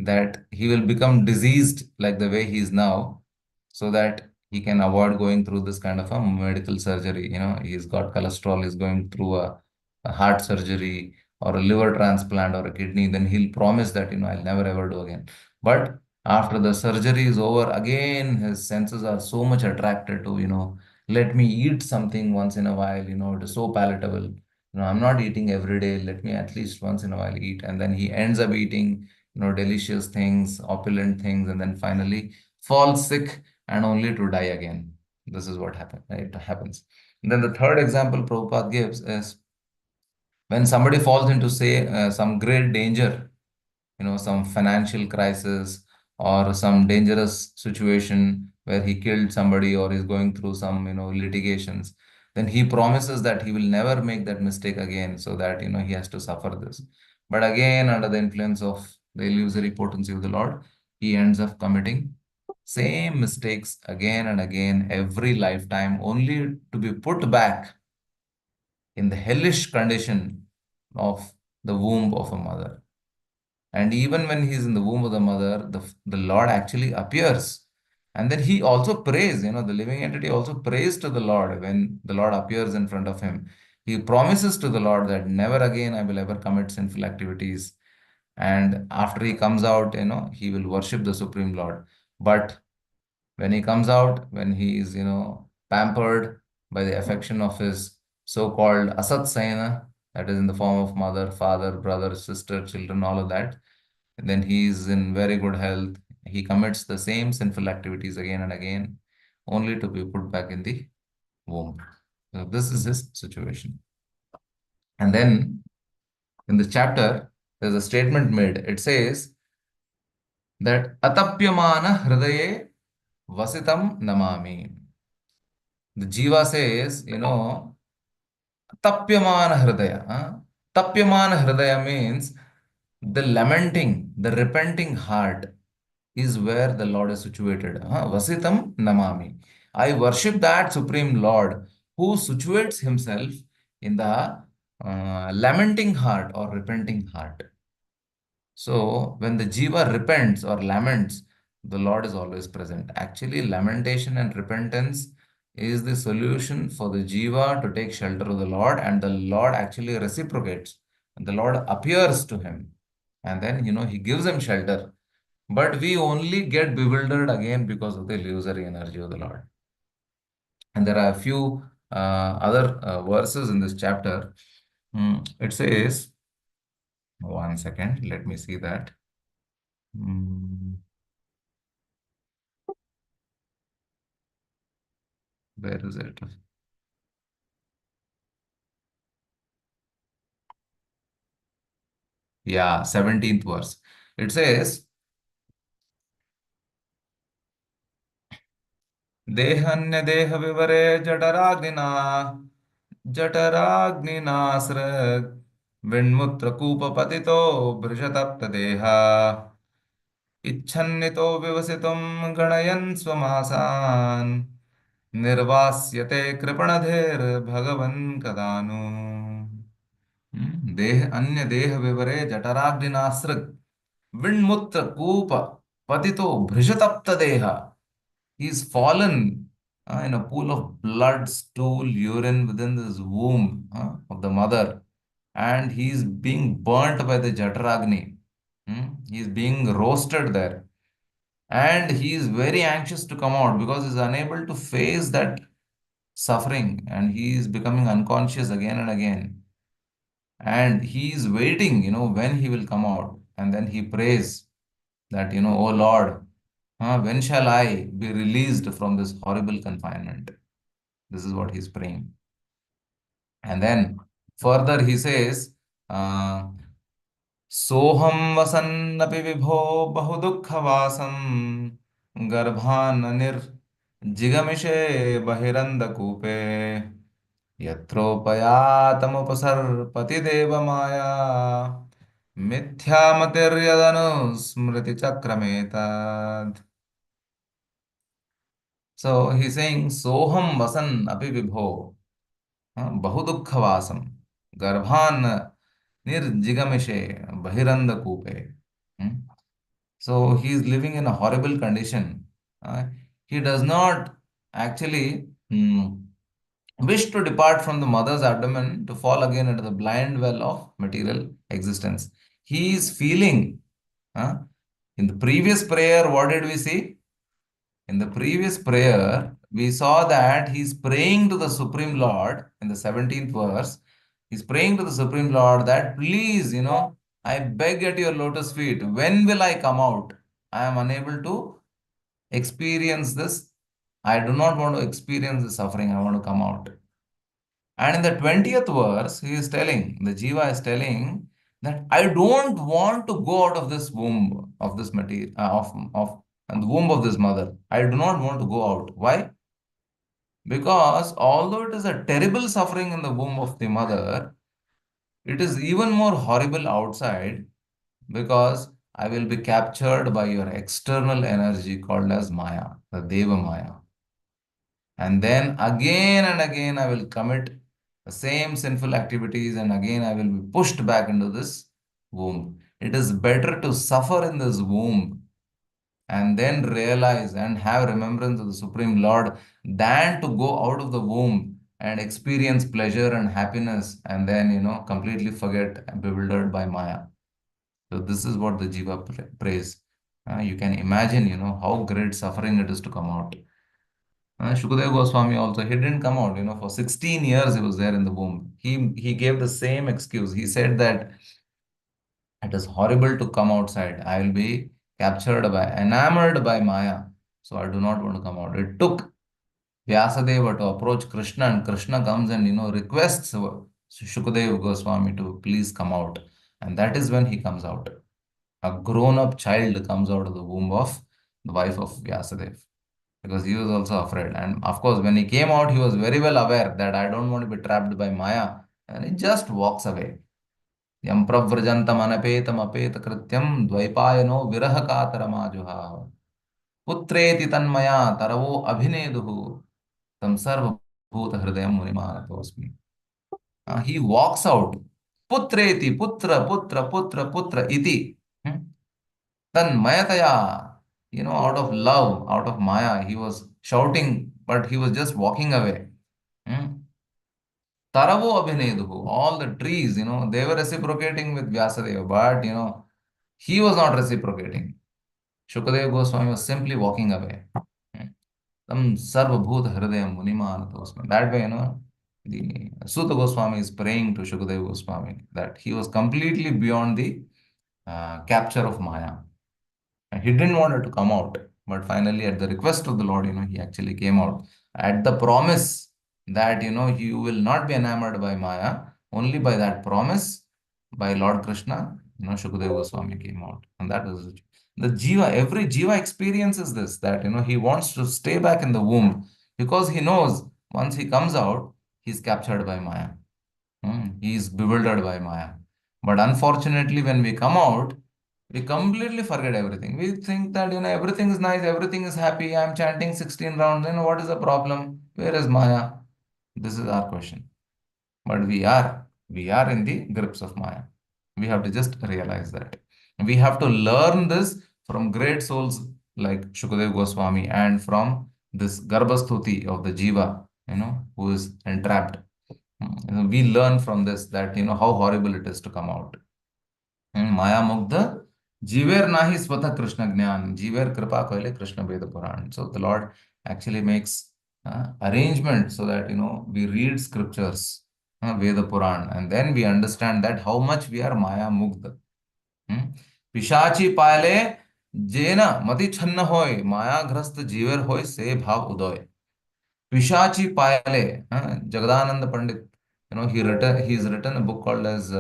that he will become diseased like the way he is now, so that he can avoid going through this kind of a medical surgery. He's got cholesterol, he's going through a heart surgery or a liver transplant or a kidney, then he'll promise that, I'll never ever do again. But after the surgery is over, again, his senses are so much attracted to, let me eat something once in a while, it is so palatable. I'm not eating every day, let me at least once in a while eat. And then he ends up eating, delicious things, opulent things, and then finally falls sick and only to die again. This is what happens. And then the third example Prabhupada gives is when somebody falls into, say, some great danger, some financial crisis or some dangerous situation where he killed somebody or is going through some, litigations, then he promises that he will never make that mistake again, so that, he has to suffer this. But again, under the influence of the illusory potency of the Lord, he ends up committing same mistakes again and again every lifetime, only to be put back in the hellish condition of the womb of a mother. And even when he is in the womb of the mother, the Lord actually appears. And then he also prays, the living entity also prays to the Lord when the Lord appears in front of him. He promises to the Lord that never again I will ever commit sinful activities. And after he comes out, he will worship the Supreme Lord. But when he comes out, when he is, pampered by the affection of his so-called Asat Sayana, that is in the form of mother, father, brother, sister, children, all of that, then he is in very good health. He commits the same sinful activities again and again, only to be put back in the womb. So this is his situation. And then in the chapter, there's a statement made. It says that Atapyamana Hridaye Vasitam Namami. The Jiva says, Tapyamana Hridaya. Tapyamana Hridaya means the lamenting, the repenting heart is where the Lord is situated. Vasitam Namami. I worship that Supreme Lord who situates himself in the lamenting heart or repenting heart. So, when the jiva repents or laments, the Lord is always present. Actually, lamentation and repentance is the solution for the jiva to take shelter of the Lord, and the Lord actually reciprocates. And the Lord appears to him, and then he gives him shelter. But we only get bewildered again because of the illusory energy of the Lord. And there are a few other verses in this chapter. It says, one second, let me see that. Where is it? Yeah, 17th verse. It says, Dehanya deha vivare jataragnina srag vinmutra kupa patito brishatapta deha ichhannito vivasitum ganayan swamasan nirvasyate kripanadher bhagavan kadanu. देह अन्य देह विवरे जठराग्निनास्रग विण्मुत्र कूप पतितो भृशतप्त देह. He is fallen in a pool of blood, stool, urine within this womb of the mother, and he is being burnt by the Jataragni. He is being roasted there, and he is very anxious to come out because he is unable to face that suffering, and he is becoming unconscious again and again. And he is waiting, when he will come out. And then he prays that, oh Lord, when shall I be released from this horrible confinement? This is what he's praying. And then further he says, Soham vasannapi vibho bahudukhavasam garbhananir jigamishe bahiranda kupe यत्रोपयातमुपसर्पति देवमाया मिथ्यामतिर्यदनुस्मृतिचक्रमेतद्. So he's saying, Soham vasan api vibho bahudukhavasam garbhan nirjigamishe bahiranda kupe. So he is living in a horrible condition. He does not actually wish to depart from the mother's abdomen to fall again into the blind well of material existence. He is feeling. In the previous prayer, what did we see? In the previous prayer, we saw that he's praying to the Supreme Lord in the 17th verse. He's praying to the Supreme Lord that please, I beg at your lotus feet, when will I come out? I am unable to experience this. I do not want to experience the suffering. I want to come out. And in the 20th verse, he is telling, the Jiva is telling that I don't want to go out of this womb of this material, of and the womb of this mother. I do not want to go out. Why? Because although it is a terrible suffering in the womb of the mother, it is even more horrible outside because I will be captured by your external energy called as Maya, the Deva Maya. And then again and again I will commit the same sinful activities and again I will be pushed back into this womb. It is better to suffer in this womb and then realize and have remembrance of the Supreme Lord than to go out of the womb and experience pleasure and happiness and then, completely forget, bewildered by Maya. So this is what the Jiva prays. You can imagine, how great suffering it is to come out. Shukadeva Goswami also, he didn't come out, for 16 years he was there in the womb. He gave the same excuse. He said that it is horrible to come outside. I will be enamored by Maya. So I do not want to come out. It took Vyasadeva to approach Krishna and Krishna comes and, requests Shukadeva Goswami to please come out. And that is when he comes out. A grown-up child comes out of the womb of the wife of Vyasadeva. Because he was also afraid. And of course, when he came out, he was very well aware that I don't want to be trapped by Maya. And he just walks away. Yam pravrajantam anapetam apeta krityam dvaipayano viraha kataramajuha. Putreti tanmaya taravo abhineduhu tam sarva bhuta hridayam munimanatosmi. He walks out. Putreti, putra, putra, putra, putra, iti. Tanmayataya. Out of love, out of maya, he was shouting, but he was just walking away. Taravo abhineduhu. All the trees, they were reciprocating with Vyasadeva, but, he was not reciprocating. Shukadeva Goswami was simply walking away. Tam sarvabhuta hridayam munimanatosmi. That way, the Suta Goswami is praying to Shukadeva Goswami that he was completely beyond the capture of Maya. And he didn't want her to come out. But finally, at the request of the Lord, he actually came out. At the promise that, you will not be enamored by Maya, only by that promise by Lord Krishna, Shukadeva Goswami came out. And that was the Jiva, every Jiva experiences this, that, he wants to stay back in the womb because he knows once he comes out, he's captured by Maya. He is bewildered by Maya. But unfortunately, when we come out, we completely forget everything. We think that, everything is nice, everything is happy. I'm chanting 16 rounds. What is the problem? Where is Maya? This is our question. But we are in the grips of Maya. We have to just realize that. We have to learn this from great souls like Shukadeva Goswami and from this Garbhastuti of the Jiva, who is entrapped. We learn from this that, how horrible it is to come out. Maya Mugdha, Jiver Nahi Swata Krishna Gnan, Jiver Kripa Koile Krishna Veda Puran. So the Lord actually makes arrangement so that, we read scriptures, Veda Puran, and then we understand that how much we are Maya Mugdha. Pishachi Pale, Jena Mati Channa Hoy, Maya Grast Jiver Hoy, Se Bhav Udoy. Pishachi Pale, Jagadananda Pandit, he's written a book called as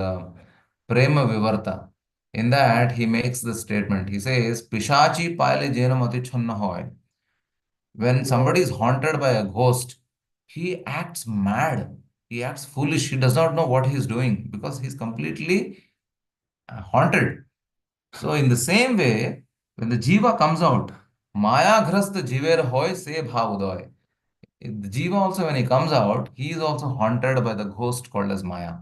Prema Vivarta. In that, he makes the statement. He says, Pishachi Pale Jena Mati Channa Hoy. When somebody is haunted by a ghost, he acts mad. He acts foolish. He does not know what he is doing because he's completely haunted. So, in the same way, when the Jiva comes out, Maya Grasta Jiver Hoy Se Bhavudoy. The Jiva also, when he comes out, he is also haunted by the ghost called as Maya.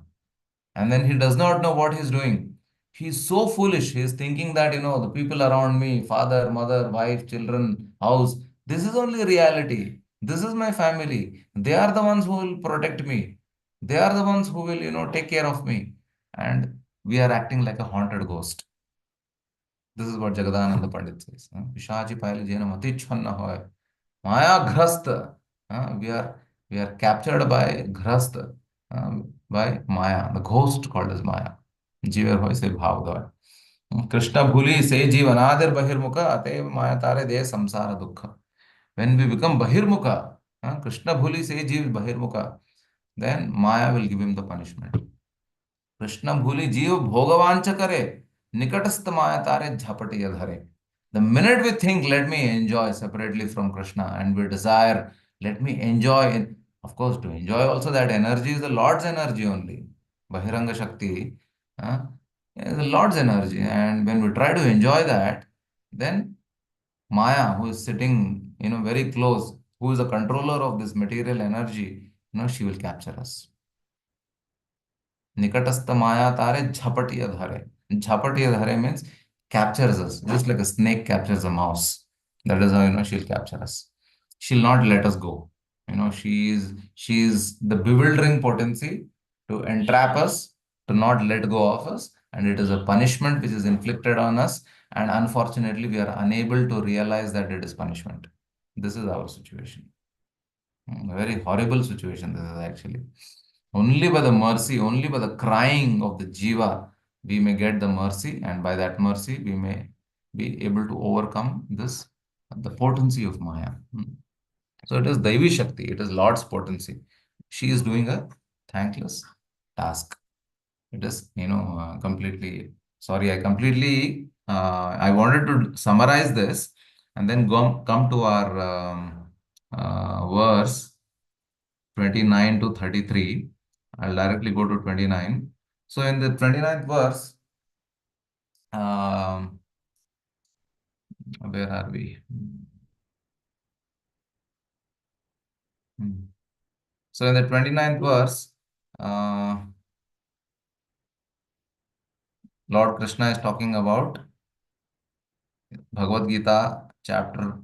And then he does not know what he's doing. He's so foolish. He's thinking that, the people around me, father, mother, wife, children, house, this is only reality. This is my family. They are the ones who will protect me. They are the ones who will, take care of me. And we are acting like a haunted ghost. This is what Jagadananda Pandit says. Pishachi Paile Jena Mati Channa Hoy. Maya Grasta. We are captured by Grasta, by Maya, the ghost called as Maya. Jiver hoy se bhav doy. Krishna bhuli se jivanadir bahirmukha atev Maya tare de samsara dukkha. When we become bahirmukha, Krishna bhuli se jiv bahirmukha, then Maya will give him the punishment. Krishna bhuli jiv bhogavancha kare, nikatastha Maya tare jhapatiya dhare. The minute we think, let me enjoy separately from Krishna, and we desire, let me enjoy, of course, to enjoy also that energy is the Lord's energy only. Bahiranga Shakti is the Lord's energy. And when we try to enjoy that, then Maya, who is sitting, very close, who is the controller of this material energy, she will capture us. Nikatastha Maya tare jhapatiya dhare. Jhapatiya dhare means captures us, just like a snake captures a mouse. That is how, she'll capture us. She'll not let us go. She is the bewildering potency to entrap us, to not let go of us. And it is a punishment which is inflicted on us. And unfortunately, we are unable to realize that it is punishment. This is our situation. A very horrible situation, this is actually. Only by the mercy, only by the crying of the Jiva, we may get the mercy, and by that mercy, we may be able to overcome the potency of Maya. So it is Daivi Shakti, it is Lord's potency. She is doing a thankless task. It is, completely, sorry, I wanted to summarize this and then come to our verse 29 to 33. I'll directly go to 29. So in the 29th verse, where are we? So in the 29th verse, Lord Krishna is talking about Bhagavad Gita chapter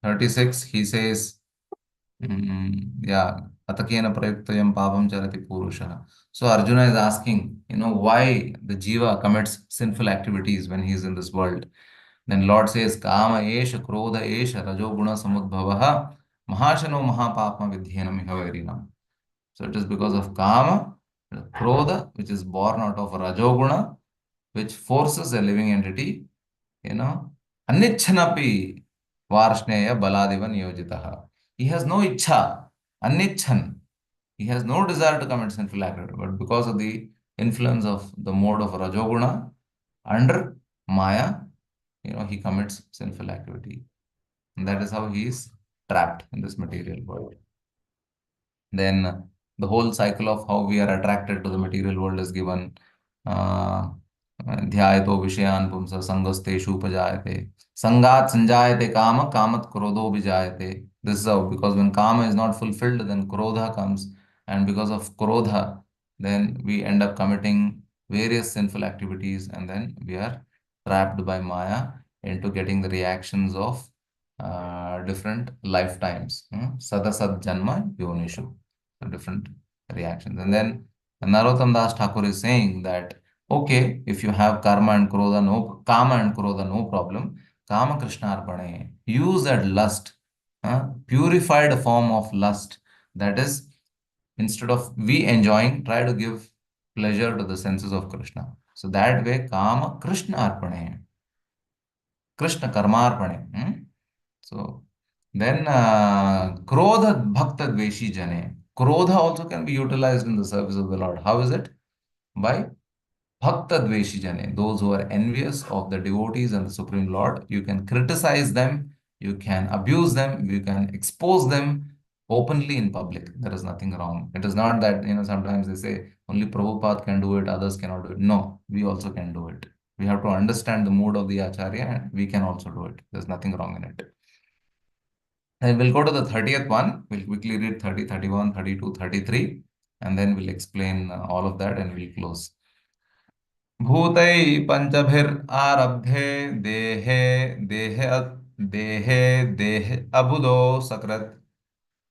36. He says, yeah, Atakena prayaktayam papam charati purusha. So Arjuna is asking, why the jiva commits sinful activities when he is in this world. Then Lord says, Kama esha, krodha esha, rajoguna samudbhavaha, mahashano mahapapma vidhyena mihaverinam. So it is because of Kama, krodha, which is born out of rajoguna, which forces a living entity, Annichanapi Varshneya Baladiva Niyojitaha. He has no ichha, Annichan. He has no desire to commit sinful activity, but because of the influence of the mode of Rajoguna, under Maya, he commits sinful activity. And that is how he is trapped in this material world. Then the whole cycle of how we are attracted to the material world is given. ध्यायतो विषयान् पुंसः संगस्तेषु उपजायते संगात् संजायते काम Kamath क्रोधो विजायते. This is how, because when kama is not fulfilled, then krodha comes, and because of krodha, then we end up committing various sinful activities, and then we are trapped by Maya into getting the reactions of different lifetimes. Sadasad janma yonishu. So different reactions. And then Narottam Das Thakur is saying that, okay, if you have kama and krodha, no problem. Kama Krishna Arpane. Use that lust, purified form of lust. That is, instead of we enjoying, try to give pleasure to the senses of Krishna. So that way, Kama Krishna Arpane. Krishna Karmarpane. So then Krodha Bhakta Dveshi Jane. Krodha also can be utilized in the service of the Lord. How is it? By Bhakta Dveshi Jane. Those who are envious of the devotees and the Supreme Lord, you can criticize them, you can abuse them, you can expose them openly in public. There is nothing wrong. It is not that, sometimes they say only Prabhupada can do it, others cannot do it. No, we also can do it. We have to understand the mood of the Acharya and we can also do it. There's nothing wrong in it. Then we'll go to the 30th one. We'll quickly read 30, 31, 32, 33, and then we'll explain all of that and we'll close. भूतै पंचभिर आरब्धे देहे देहे देहे देहे अबुदो सकृत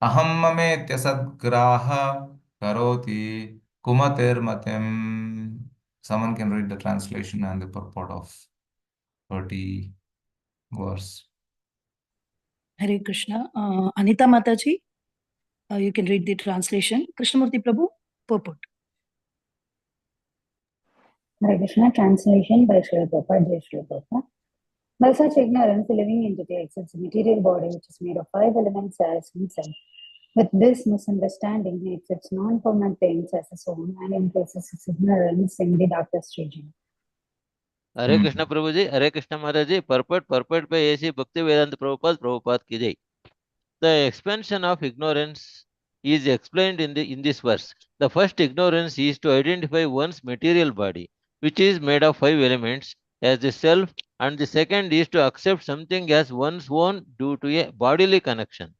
अहम ममेत्य सद्ग्राह करोति कुमतिर्मतिम. Someone can read the translation and the purport of 30 verse. Hare Krishna. Anita Mataji, you can read the translation. Krishnamurti Prabhu, purport. Hare Krishna, translation by Srila Prabhupada, Jai Srila Prabhupada. By such ignorance, the living entity accepts a material body which is made of 5 elements as himself. With this misunderstanding, he accepts non-permanent things as his own and increases his ignorance in the darkest region. हरे कृष्ण प्रभु जी, हरे कृष्ण महाराज जी. पर्पट पे ऐसी भक्ति वेदांत प्रभुपाद की जय. The expansion of ignorance is explained in this verse. The first ignorance is to identify one's material body, which is made of 5 elements, as the self, and the second is to accept something as one's own due to a bodily connection.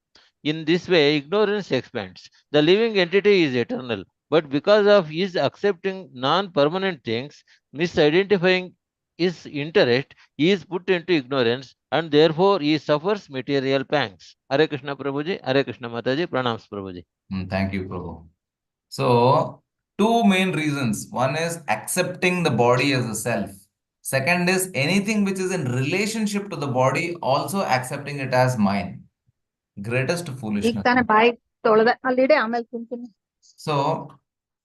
In this way, ignorance expands. The living entity is eternal, but because of his accepting non-permanent things, misidentifying his interest, he is put into ignorance and therefore he suffers material pangs. Hare Krishna Prabhuji, Hare Krishna Mataji, Pranams Prabhuji. Thank you, Prabhu. So, two main reasons. One is accepting the body as a self. Second is anything which is in relationship to the body, also accepting it as mine. Greatest foolishness. So,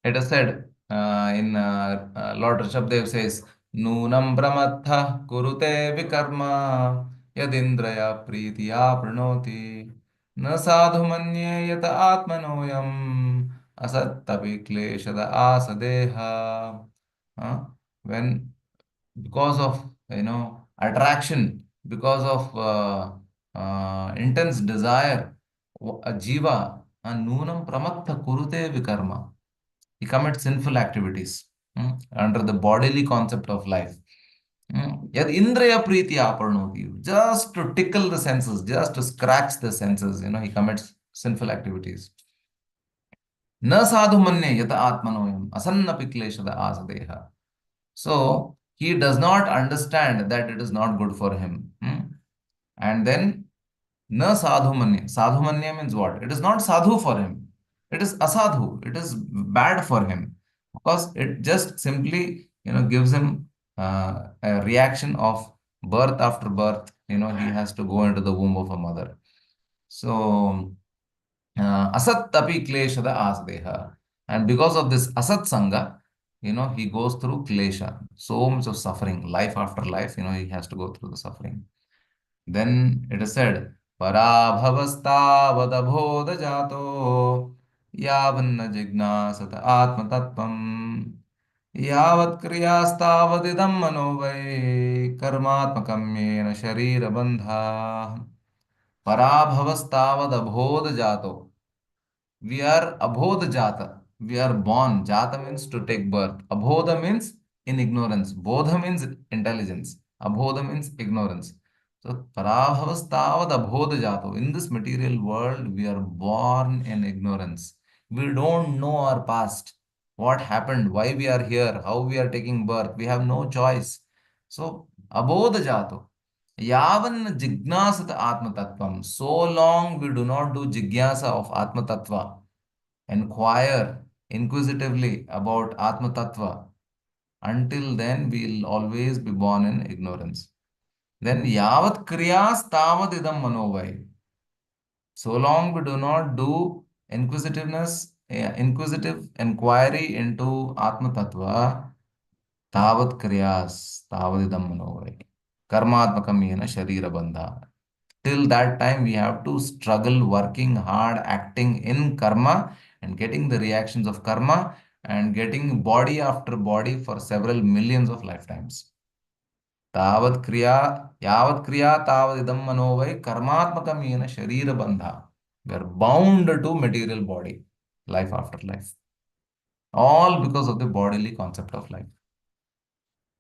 it is said in Lord Rishabdev says, Nunam Brahmatha Kurute Vikarma Yadindraya Pritiya Pranoti Na Sadhu Manye Yata Atmanoyam Asattapi Kleshada Asadeha. When, because of, attraction, because of intense desire, a jiva, nunam pramatta kurute vikarma. He commits sinful activities. under the bodily concept of life. Yad indriya priti aparnoti, just to tickle the senses, just to scratch the senses, he commits sinful activities. Na sadhu manye yata atmanoyam asanna pikleshada asadeha. So he does not understand that it is not good for him. And then na sadhu manye. Sadhu manye means what? It is not sadhu for him. It is asadhu. It is bad for him because it just simply gives him a reaction of birth after birth. He has to go into the womb of a mother. So asat tapi kleshada asdeha. And because of this asat sanga, he goes through klesha, so much of suffering, life after life, he has to go through the suffering. Then it is said, Parabhavastavad jato yavanna jignasata atma tattvam yavat kriyastavad mano vai karmatmakam yena sharira bandha. Parabhavastavad jato. We are abodha jata. We are born. Jata means to take birth. Abodha means in ignorance. Bodha means intelligence. Abodha means ignorance. So, parabhavastavad abodha jato. In this material world, we are born in ignorance. We don't know our past. What happened? Why we are here? How we are taking birth? We have no choice. So, abodha jato. Yavan jignasat atma tattvam. So long we do not do jigyasa of atma tattva, inquire inquisitively about atma tattva, until then we will always be born in ignorance. Then yavat kriyas tavad idam manovai. So long we do not do inquisitive inquiry into atma tattva, tavat kriyas tavad idam manovai. Karmatmakam yena sharira bandha. Till that time, we have to struggle, working hard, acting in karma, and getting the reactions of karma, and getting body after body for several millions of lifetimes. Tavat kriya, yavat kriya, tavad idam manovai, karmatmakam yena sharira bandha. We are bound to material body, life after life. All because of the bodily concept of life.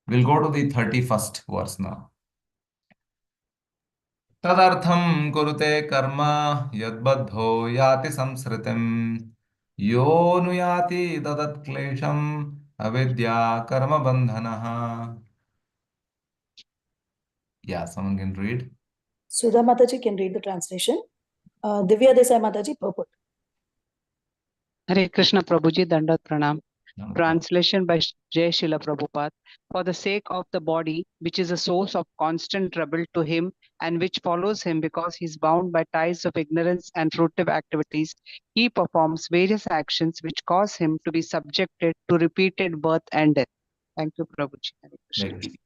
We'll go to the 31st verse now. तदर्थं कुरुते कर्म यद्बद्धो याति संसृतिं यो नुयाति तदत्क्लेशम् अविद्या कर्म बन्धनः. Yeah, someone can read. Sudha Mataji can read the translation. Divya Desai Mataji, purport. Hare Krishna Prabhuji, Dandat Pranam. No. Translation by Jai Srila Prabhupada. For the sake of the body, which is a source of constant trouble to him and which follows him because he is bound by ties of ignorance and fruitive activities, he performs various actions which cause him to be subjected to repeated birth and death. Thank you, Prabhuji. Hare Krishna. Right.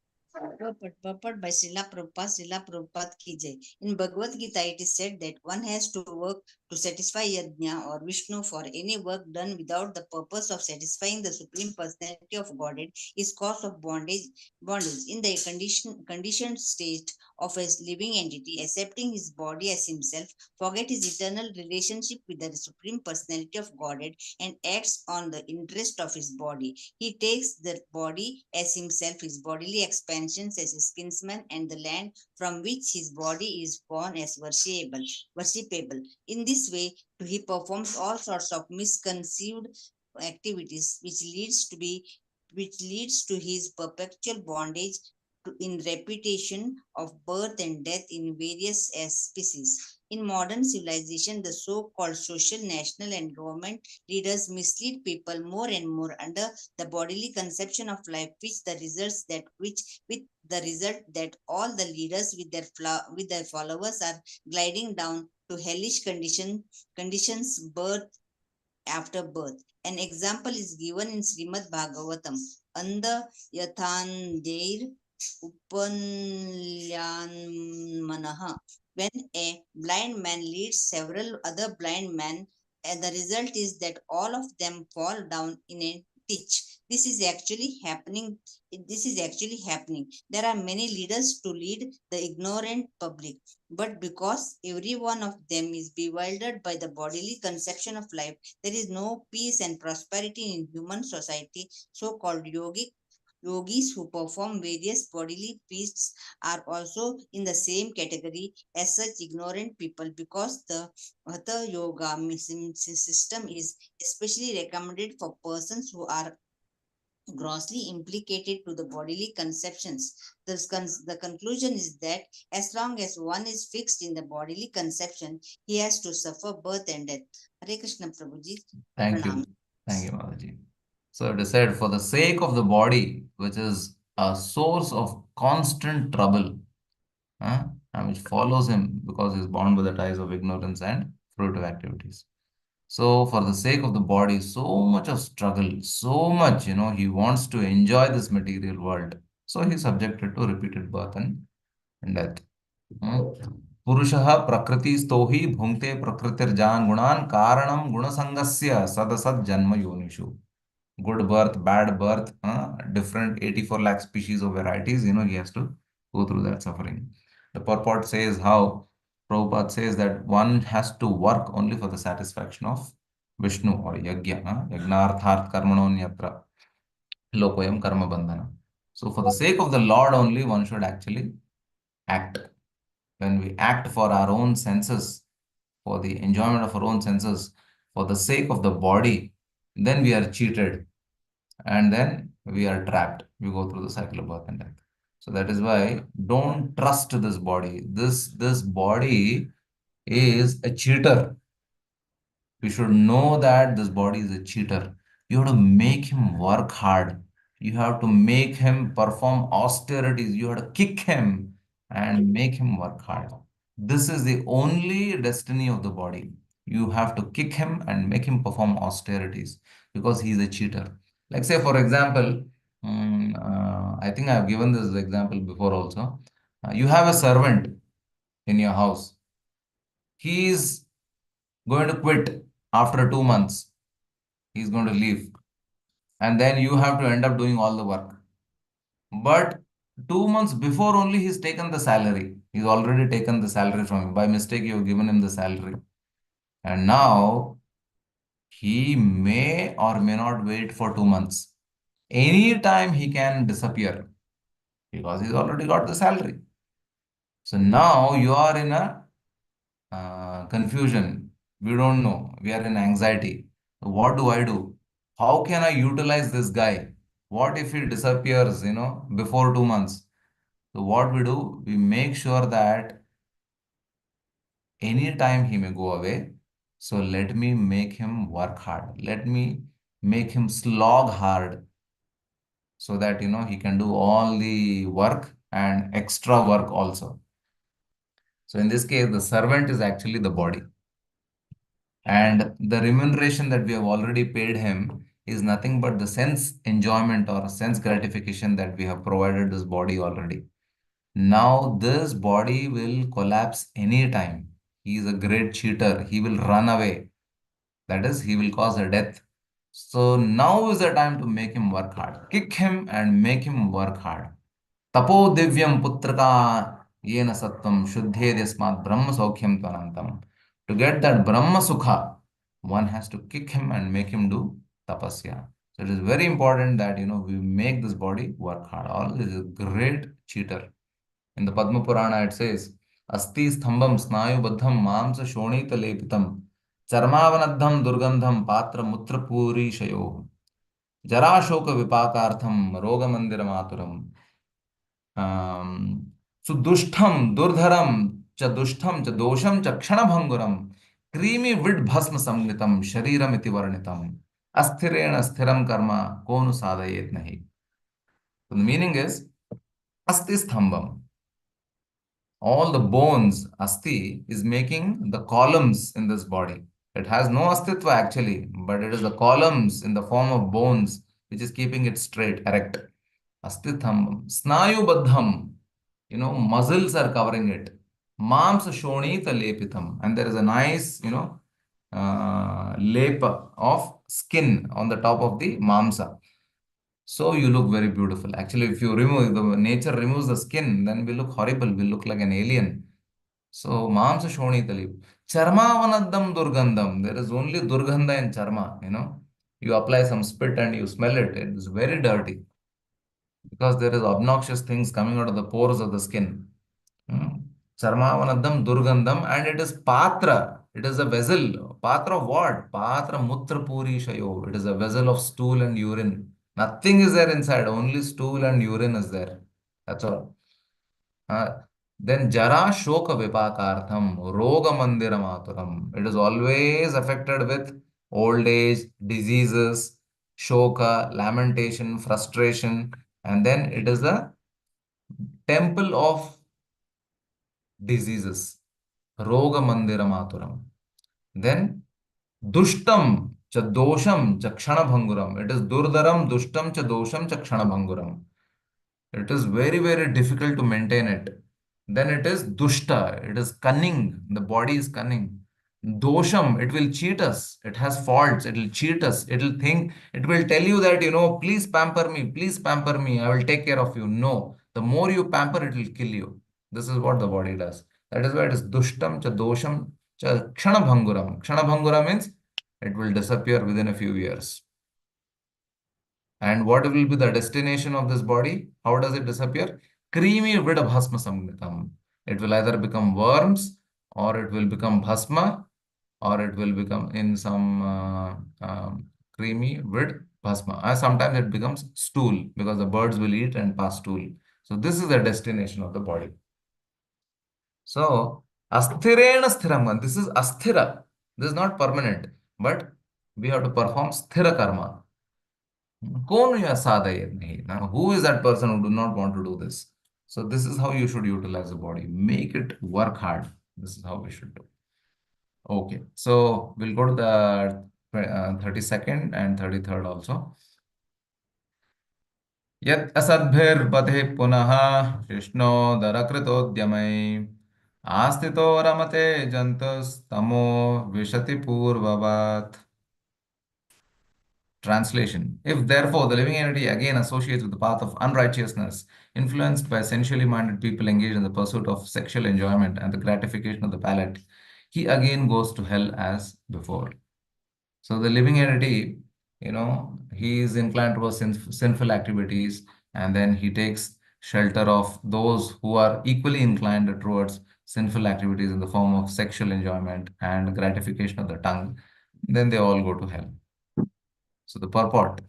Purport by Srila Prabhupada ki jai. In Bhagavad Gita, it is said that one has to work to satisfy Yajna or Vishnu, for any work done without the purpose of satisfying the Supreme Personality of Godhead is cause of bondage. In the conditioned state of a living entity, accepting his body as himself, forget his eternal relationship with the Supreme Personality of Godhead and acts on the interest of his body. He takes the body as himself, his bodily expansions as his kinsman, and the land from which his body is born as worshipable. In this way, he performs all sorts of misconceived activities, which leads to his perpetual bondage in repetition of birth and death in various species. In modern civilization, the so-called social, national, and government leaders mislead people more and more under the bodily conception of life, with the result that all the leaders with their followers are gliding down to hellish conditions birth after birth. An example is given in Shrimad Bhagavatam. Anda yathandeir upanlyanmanaha. When a blind man leads several other blind men, and the result is that all of them fall down in a teach. This is actually happening. This is actually happening. There are many leaders to lead the ignorant public, but because every one of them is bewildered by the bodily conception of life, there is no peace and prosperity in human society. So-called yogis who perform various bodily feats are also in the same category as such ignorant people, because the Hatha yoga system is especially recommended for persons who are grossly implicated to the bodily conceptions. The conclusion is that as long as one is fixed in the bodily conception, he has to suffer birth and death. Hare Krishna Prabhuji. Thank Pranam. you. Thank you, Mataji. So it is said, for the sake of the body, which is a source of constant trouble, and which follows him because he is bound by the ties of ignorance and fruitive activities. So for the sake of the body, so much of struggle, so much, he wants to enjoy this material world. So he is subjected to repeated birth and death. पुरुषः प्रकृतिस्थो हि भुङ्क्ते प्रकृतिर्जान् गुणान् कारणं गुणसङ्गस्य सदसत् जन्म योनिषु. Good birth, bad birth, different 84 lakh species of varieties, he has to go through that suffering. The purport says how Prabhupada says that one has to work only for the satisfaction of Vishnu or Yajna, Yagnartharth Karmanonyatra Lokoyam Karma Bandhana. So for the sake of the Lord only, one should actually act. When we act for our own senses, for the enjoyment of our own senses, for the sake of the body, then we are cheated. And then we are trapped. We go through the cycle of birth and death. So that is why don't trust this body. This body is a cheater. We should know that this body is a cheater. You have to make him work hard. You have to make him perform austerities. You have to kick him and make him work hard. This is the only destiny of the body. You have to kick him and make him perform austerities because he is a cheater. Like say, for example, I think I have given this example before also. You have a servant in your house. He is going to quit after 2 months. He is going to leave. And then you have to end up doing all the work. But 2 months before only he's taken the salary. He's already taken the salary from you. By mistake, you have given him the salary. And now he may or may not wait for 2 months. Anytime he can disappear because he's already got the salary. So now you are in a confusion. We don't know. We are in anxiety. What do I do? How can I utilize this guy? What if he disappears, before 2 months? So what we do, we make sure that anytime he may go away. So let me make him work hard. Let me make him slog hard so that, he can do all the work and extra work also. So in this case, the servant is actually the body. And the remuneration that we have already paid him is nothing but the sense enjoyment or sense gratification that we have provided this body already. Now this body will collapse anytime. He is a great cheater. He will run away. That is, he will cause a death. So now is the time to make him work hard. Kick him and make him work hard. Tapo divyam putraka yena sattvam shuddhedesmat brahma saukhyam tvanantam. To get that brahma sukha, one has to kick him and make him do tapasya. So it is very important that we make this body work hard. All is a great cheater. In the Padma Purana it says, Asti sthambam snayu baddham mamsa shonita lepitam charmavanaddham durgandham patra mutra puri shayo jara shoka vipakartham roga mandira maturam सुदुष्टम दुर्धरम च दुष्टम च दोषम च क्षणभंगुरम creamy विड भस्म संगीतम शरीरम इति वर्णितम अस्थिरेण स्थिरम कर्म कोनु साधयेत नहीं. So the meaning is asti stambam. All the bones, asti, is making the columns in this body. It has no astitva actually, but it is the columns in the form of bones which is keeping it straight, erect. Astitham, snayu baddham, muscles are covering it. Mams shonita lepitam, and there is a nice, lep of skin on the top of the mamsa. So you look very beautiful. Actually, if you remove, the nature removes the skin, then we look horrible. We look like an alien. So mamsa shoni talib. Charmavanadam durgandam. There is only durganda in charma, You apply some spit and you smell it. It is very dirty because there is obnoxious things coming out of the pores of the skin. Charmavanadam durgandam, and it is patra. It is a vessel. Patra of what? Patra mutra puri shayo. It is a vessel of stool and urine. Nothing is there inside. Only stool and urine is there. That's all. Uh, then jara shoka vipakartham roga mandira maturam. It is always affected with old age, diseases, shoka, lamentation, frustration, and then it is the temple of diseases. Roga mandira maturam. Then dushtam cha dosham cha kshana bhanguram. It is durdaram, dushtam cha dosham cha kshana bhanguram. It is very, very difficult to maintain it. Then it is dushta. It is cunning. The body is cunning. Dosham, it will cheat us. It has faults. It will cheat us. It will think, it will tell you that, please pamper me. Please pamper me. I will take care of you. No. The more you pamper, it will kill you. This is what the body does. That is why it is dushtam cha dosham cha kshana bhanguram. Kshana bhangura means it will disappear within a few years. And what will be the destination of this body? How does it disappear? Creamy vida bhasma samnitam. It will either become worms, or it will become bhasma, or it will become in some creamy vid bhasma. And sometimes it becomes stool because the birds will eat and pass stool. So this is the destination of the body. So asthirena sthiram. This is asthira. This is not permanent, but we have to perform sthira karma. Who is that person who do not want to do this? So this is how you should utilize the body. Make it work hard. This is how we should do. Okay, so we'll go to the 32nd and 33rd also. Yat asadbhir pathe punaha Krishno darakritodhyamai astito ramate jantus tamo vishati purvavat. Translation. If therefore the living entity again associates with the path of unrighteousness, influenced by sensually minded people engaged in the pursuit of sexual enjoyment and the gratification of the palate, he again goes to hell as before. So the living entity, he is inclined towards sinful activities, and then he takes shelter of those who are equally inclined towards sinful activities in the form of sexual enjoyment and gratification of the tongue. Then they all go to hell. So the purport.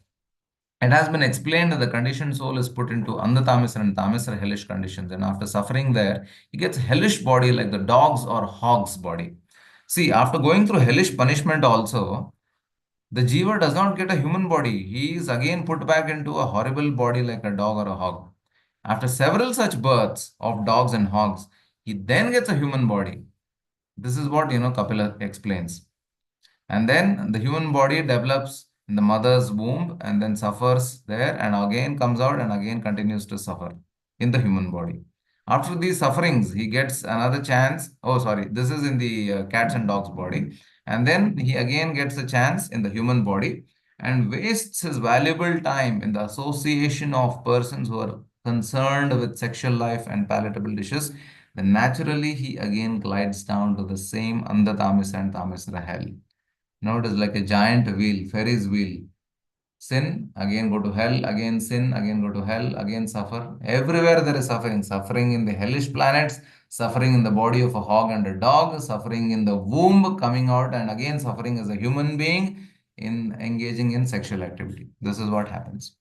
It has been explained that the conditioned soul is put into Andhatamisra and Tamisra hellish conditions, and after suffering there, he gets hellish body like the dog's or hog's body. See, after going through hellish punishment also, the jiva does not get a human body. He is again put back into a horrible body like a dog or a hog. After several such births of dogs and hogs, he then gets a human body. This is what, Kapila explains. And then the human body develops in the mother's womb and then suffers there and again comes out and again continues to suffer in the human body. After these sufferings, he gets another chance. Oh, sorry, this is in the cats and dogs body. And then he again gets a chance in the human body and wastes his valuable time in the association of persons who are concerned with sexual life and palatable dishes. Then naturally, he again glides down to the same Andhatamis and Tamisra hell. Now it is like a giant wheel, Ferris wheel. Sin, again go to hell, again sin, again go to hell, again suffer. Everywhere there is suffering. Suffering in the hellish planets, suffering in the body of a hog and a dog, suffering in the womb coming out, and again suffering as a human being in engaging in sexual activity. This is what happens.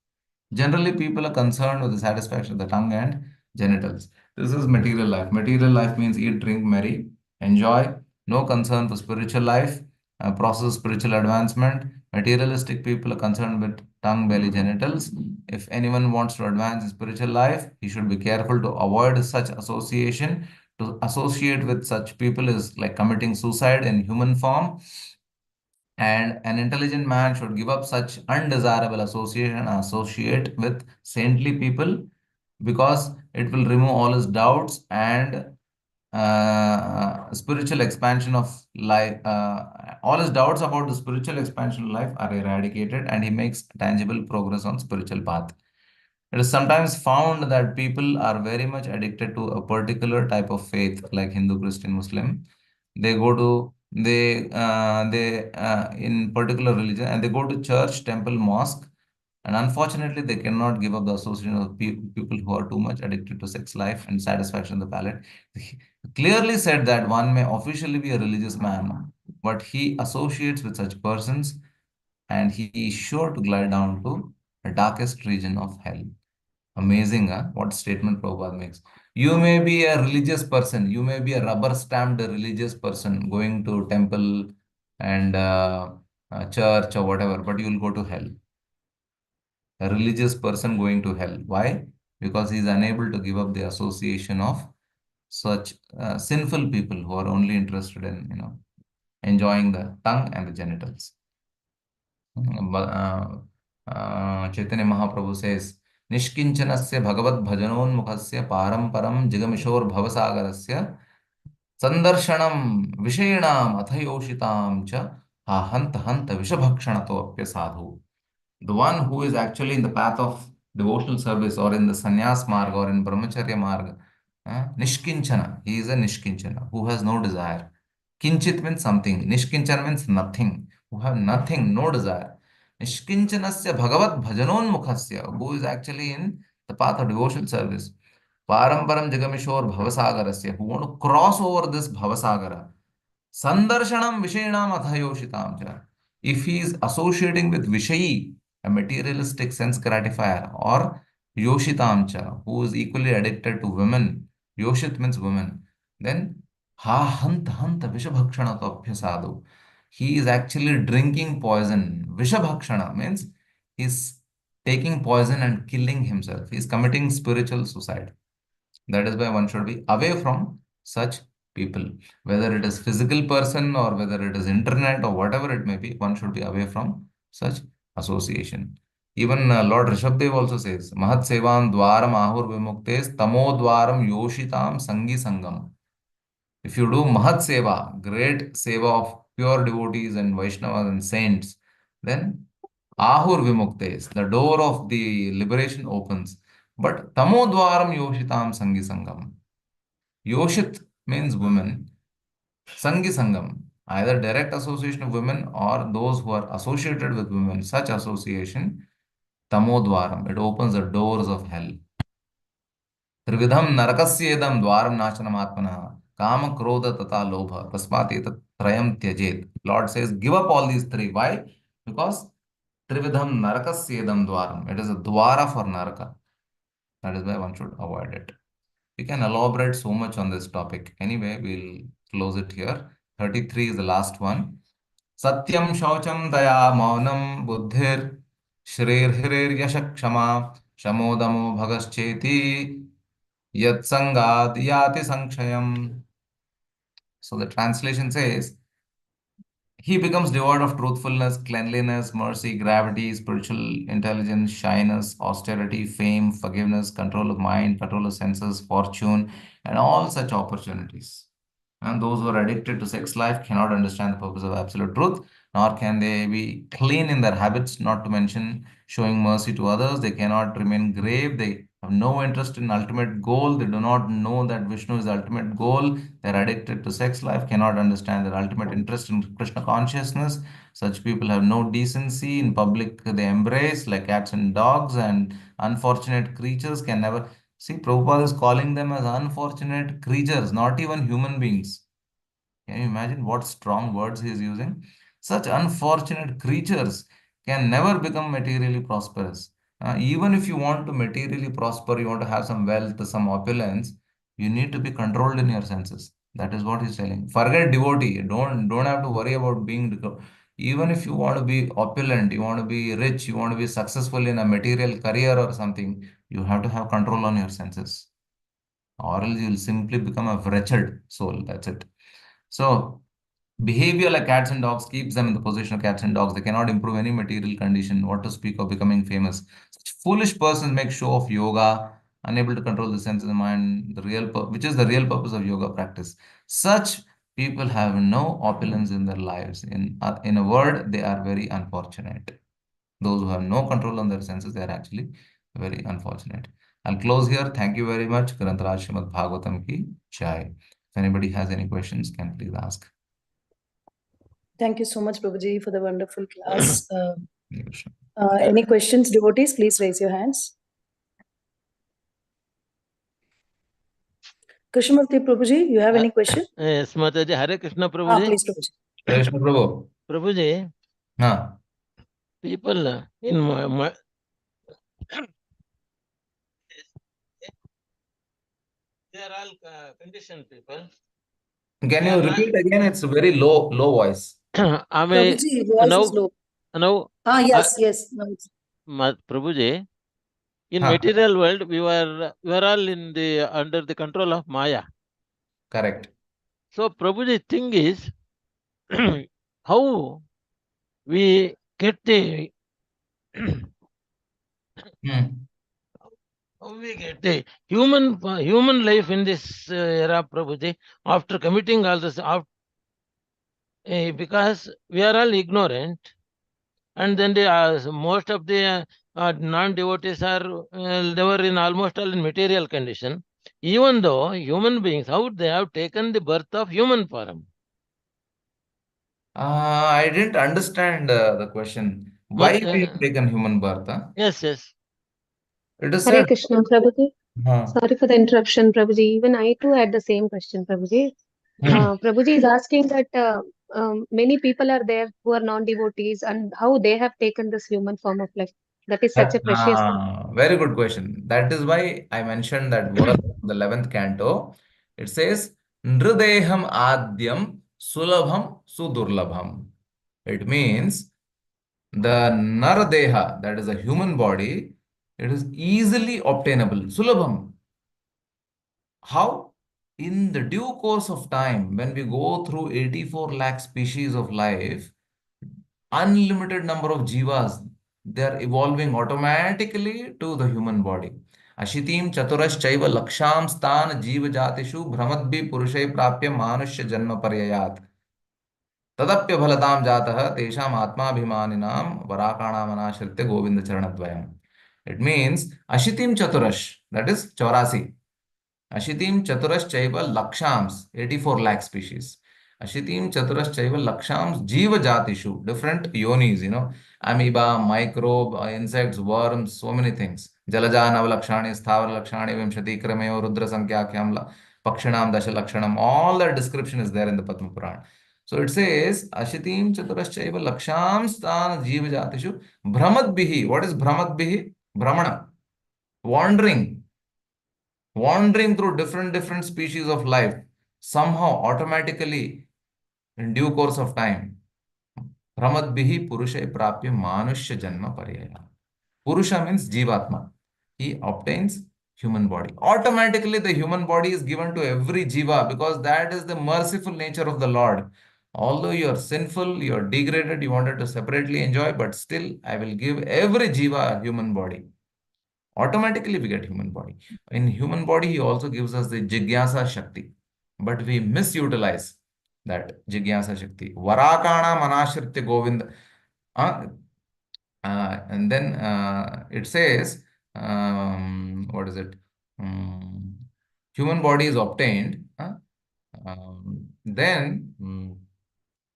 Generally, people are concerned with the satisfaction of the tongue and genitals. This is material life. Material life means eat, drink, marry, enjoy, no concern for spiritual life, process spiritual advancement. Materialistic people are concerned with tongue, belly, genitals. If anyone wants to advance in spiritual life, he should be careful to avoid such association. To associate with such people is like committing suicide in human form. And an intelligent man should give up such undesirable association and associate with saintly people, because it will remove all his doubts and spiritual expansion of life, all his doubts about the spiritual expansion of life are eradicated, and he makes tangible progress on spiritual path. It is sometimes found that people are very much addicted to a particular type of faith, like Hindu, Christian, Muslim. They go to they in particular religion, and they go to church, temple, mosque, and unfortunately, they cannot give up the association of people who are too much addicted to sex life and satisfaction of the palate. He clearly said that one may officially be a religious man, but he associates with such persons, and he is sure to glide down to the darkest region of hell. Amazing, huh? What statement Prabhupada makes. You may be a religious person, you may be a rubber stamped religious person going to temple and church or whatever, but you will go to hell. A religious person going to hell. Why? Because he is unable to give up the association of such sinful people who are only interested in, enjoying the tongue and the genitals. Chaitanya Mahaprabhu says, Nishkinchanasya Bhagavad Bhajanonmukhasya Paramparam Jigamishoor Bhavasagarasya Sandarshanam Vishayinam Athayoshitam Cha Ha Hanta Hanta Vishabhakshanato Apya Sadhu. The one who is actually in the path of devotional service or in the sannyas marg or in brahmacharya marg, nishkinchana, he is a nishkinchana who has no desire. Kinchit means something, nishkinchana means nothing, who have nothing, no desire. Nishkinchanasya bhagavat bhajanon mukhasya, who is actually in the path of devotional service. Paramparam jagamishor bhavasagarasya, who want to cross over this bhavasagara. Sandarshanam Vishayanam Athayoshitam cha. If he is associating with Vishayi, a materialistic sense gratifier, or Yoshitam cha, who is equally addicted to women, Yoshit means women, then Ha Hanta Hanta Vishabhakshana Tapya Sadhu. He is actually drinking poison. Vishabhakshana means he is taking poison and killing himself. He is committing spiritual suicide. That is why one should be away from such people. Whether it is physical person or whether it is internet or whatever it may be, one should be away from such association. Even Lord Rishabdev also says, Mahat Sevam Dwaram Ahur Vimuktes Tamo Dwaram Yoshitam Sangi Sangam. If you do Mahat Seva, great Seva of pure devotees and Vaishnavas and saints, then Ahur Vimuktes, the door of the liberation opens. But Tamo Dwaram Yoshitam Sangi Sangam. Yoshit means women. Sangi Sangam, either direct association of women or those who are associated with women. Such association, Tamodwaram, it opens the doors of hell. Trividham Narakasyedam Dwaram Nashanam Atmana, Kama Krodha Tata Lobha, Tasmat Etat Trayam Tyajet. Lord says, give up all these three. Why? Because Trividham Narakasyedam Dwaram, it is a dwara for Naraka. That is why one should avoid it. We can elaborate so much on this topic. Anyway, we'll close it here. 33 is the last one. Satyam Shaucham Daya Maunam Buddhir Shrir Hirir Yashak Kshama Shamodamo Bhagascheti Yat Sangat Yati Sankshayam. So the translation says, he becomes devoid of truthfulness, cleanliness, mercy, gravity, spiritual intelligence, shyness, austerity, fame, forgiveness, control of mind, control of senses, fortune, and all such opportunities. And those who are addicted to sex life cannot understand the purpose of absolute truth, nor can they be clean in their habits, not to mention showing mercy to others. They cannot remain grave. They have no interest in ultimate goal. They do not know that Vishnu is the ultimate goal. They are addicted to sex life, cannot understand their ultimate interest in Krishna consciousness. Such people have no decency. In public, they embrace like cats and dogs, and unfortunate creatures can never. See, Prabhupada is calling them as unfortunate creatures, not even human beings. Can you imagine what strong words he is using? Such unfortunate creatures can never become materially prosperous. Even if you want to materially prosper, you want to have some wealth, some opulence, you need to be controlled in your senses. That is what he's telling. Forget devotee. Don't have to worry about being. Even if you want to be opulent, you want to be rich, you want to be successful in a material career or something, you have to have control on your senses. Or else you'll simply become a wretched soul. That's it. So, behavior like cats and dogs keeps them in the position of cats and dogs. They cannot improve any material condition. What to speak of becoming famous? Such foolish persons make show of yoga, unable to control the senses of the mind, which is the real purpose of yoga practice. Such people have no opulence in their lives. In a word, they are very unfortunate. Those who have no control on their senses, they are actually very unfortunate. I'll close here. Thank you very much. Grantaraj Shrimad Bhagavatam ki jai. If anybody has any questions, can please ask. Thank you so much, Prabhuji, for the wonderful class. Hare Krishna. Any questions, devotees? Please raise your hands. Krishnamurti Prabhuji, you have any question? Yes, Mataji. Hare Krishna, Prabhuji. Please, Prabhuji. Hare Krishna Prabhu. Prabhuji, people in my they are all conditioned people. Can you repeat again? It's a very low voice. Prabhuji, voice is low. Now, yes. Prabhuji, in material world, we were all in the under the control of Maya. Correct. So, Prabhuji, thing is, how we get the how we get the human life in this era, Prabhuji, after committing all this, because we are all ignorant, and then most of the non-devotees are they were in almost all in material condition. Even though human beings, how they have taken the birth of human form. I didn't understand the question. Why we have taken human birth? Yes. It is Hare said. Krishna, Prabhuji. Sorry for the interruption, Prabhuji. Even I too had the same question, Prabhuji. Prabhuji is asking that many people are there who are non-devotees and how they have taken this human form of life. That is such a precious thing. Very good question. That is why I mentioned that verse of the 11th canto. It says, Nrideham adyam sulabham sudurlabham. It means the naradeha, that is a human body, it is easily obtainable. Sulabham. How? In the due course of time, when we go through 84 lakh species of life, unlimited number of jivas, they are evolving automatically to the human body. Ashitim chaturas-chaiva laksham stan jiva jatishu भ्रमद्भि पुरुषे प्राप्य मानुष्य जन्म पर्ययात तदप्य फलताम जातः तेषाम आत्माभिमानिनाम वराकाणाम अनाश्रित्य Govind चरणद्वयम्. It means Ashitim Chaturash, that is 84. Ashitim Chaturas-chaiva lakshams, 84 lakh species. Ashitim Chaturas-chaiva lakshams jiva jatishu, different yonis, amoeba, microbe, insects, worms, so many things. Jalaja navalakshani, sthavar lakshani, vimshati kramayo, rudra sankhyakyam, pakshinam, dasha lakshanam, all that description is there in the Padma Purana. So it says, Ashitim Chaturas-chaiva lakshams stan jiva jatishu, Brahmadbihi. What is Brahmadbihi? Brahmana. Wandering through different species of life, somehow automatically in due course of time, Pramadbihi Purusha Prapya Manushya Janma Paryaya. Purusha means Jivatma. He obtains human body. Automatically the human body is given to every Jiva because that is the merciful nature of the Lord. Although you are sinful, you are degraded, you wanted to separately enjoy, but still I will give every Jiva a human body. Automatically we get human body. In human body, he also gives us the Jigyasa Shakti. But we misutilize that Jigyasa Shakti. Varakana Manashritya Govinda. And then it says, what is it? Human body is obtained. Then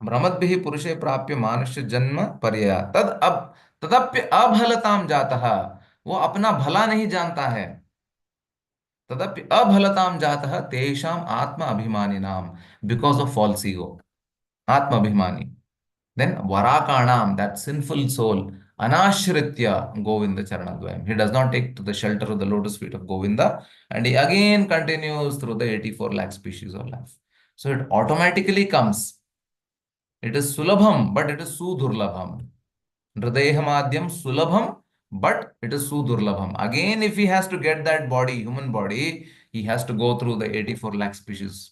Brahmadbihi Purushe Prapya Manusya Janma Paryaya. Tadapya abhalatam jataha. वो अपना भला नहीं जानता है. तदपि अभलताम जातः तेषाम आत्मा अभिमानी नाम, because of false ego. Atma abhimani. Then varakanam, that sinful soul, anashritya Govinda charanadvayam. He does not take to the shelter of the lotus feet of Govinda, and he again continues through the 84 lakh species of life. So it automatically comes. It is sulabham, but it is sudurlabham. Hridayamadyam sulabham, but it is sudurlabham. Again, if he has to get that body, human body, he has to go through the 84 lakh species.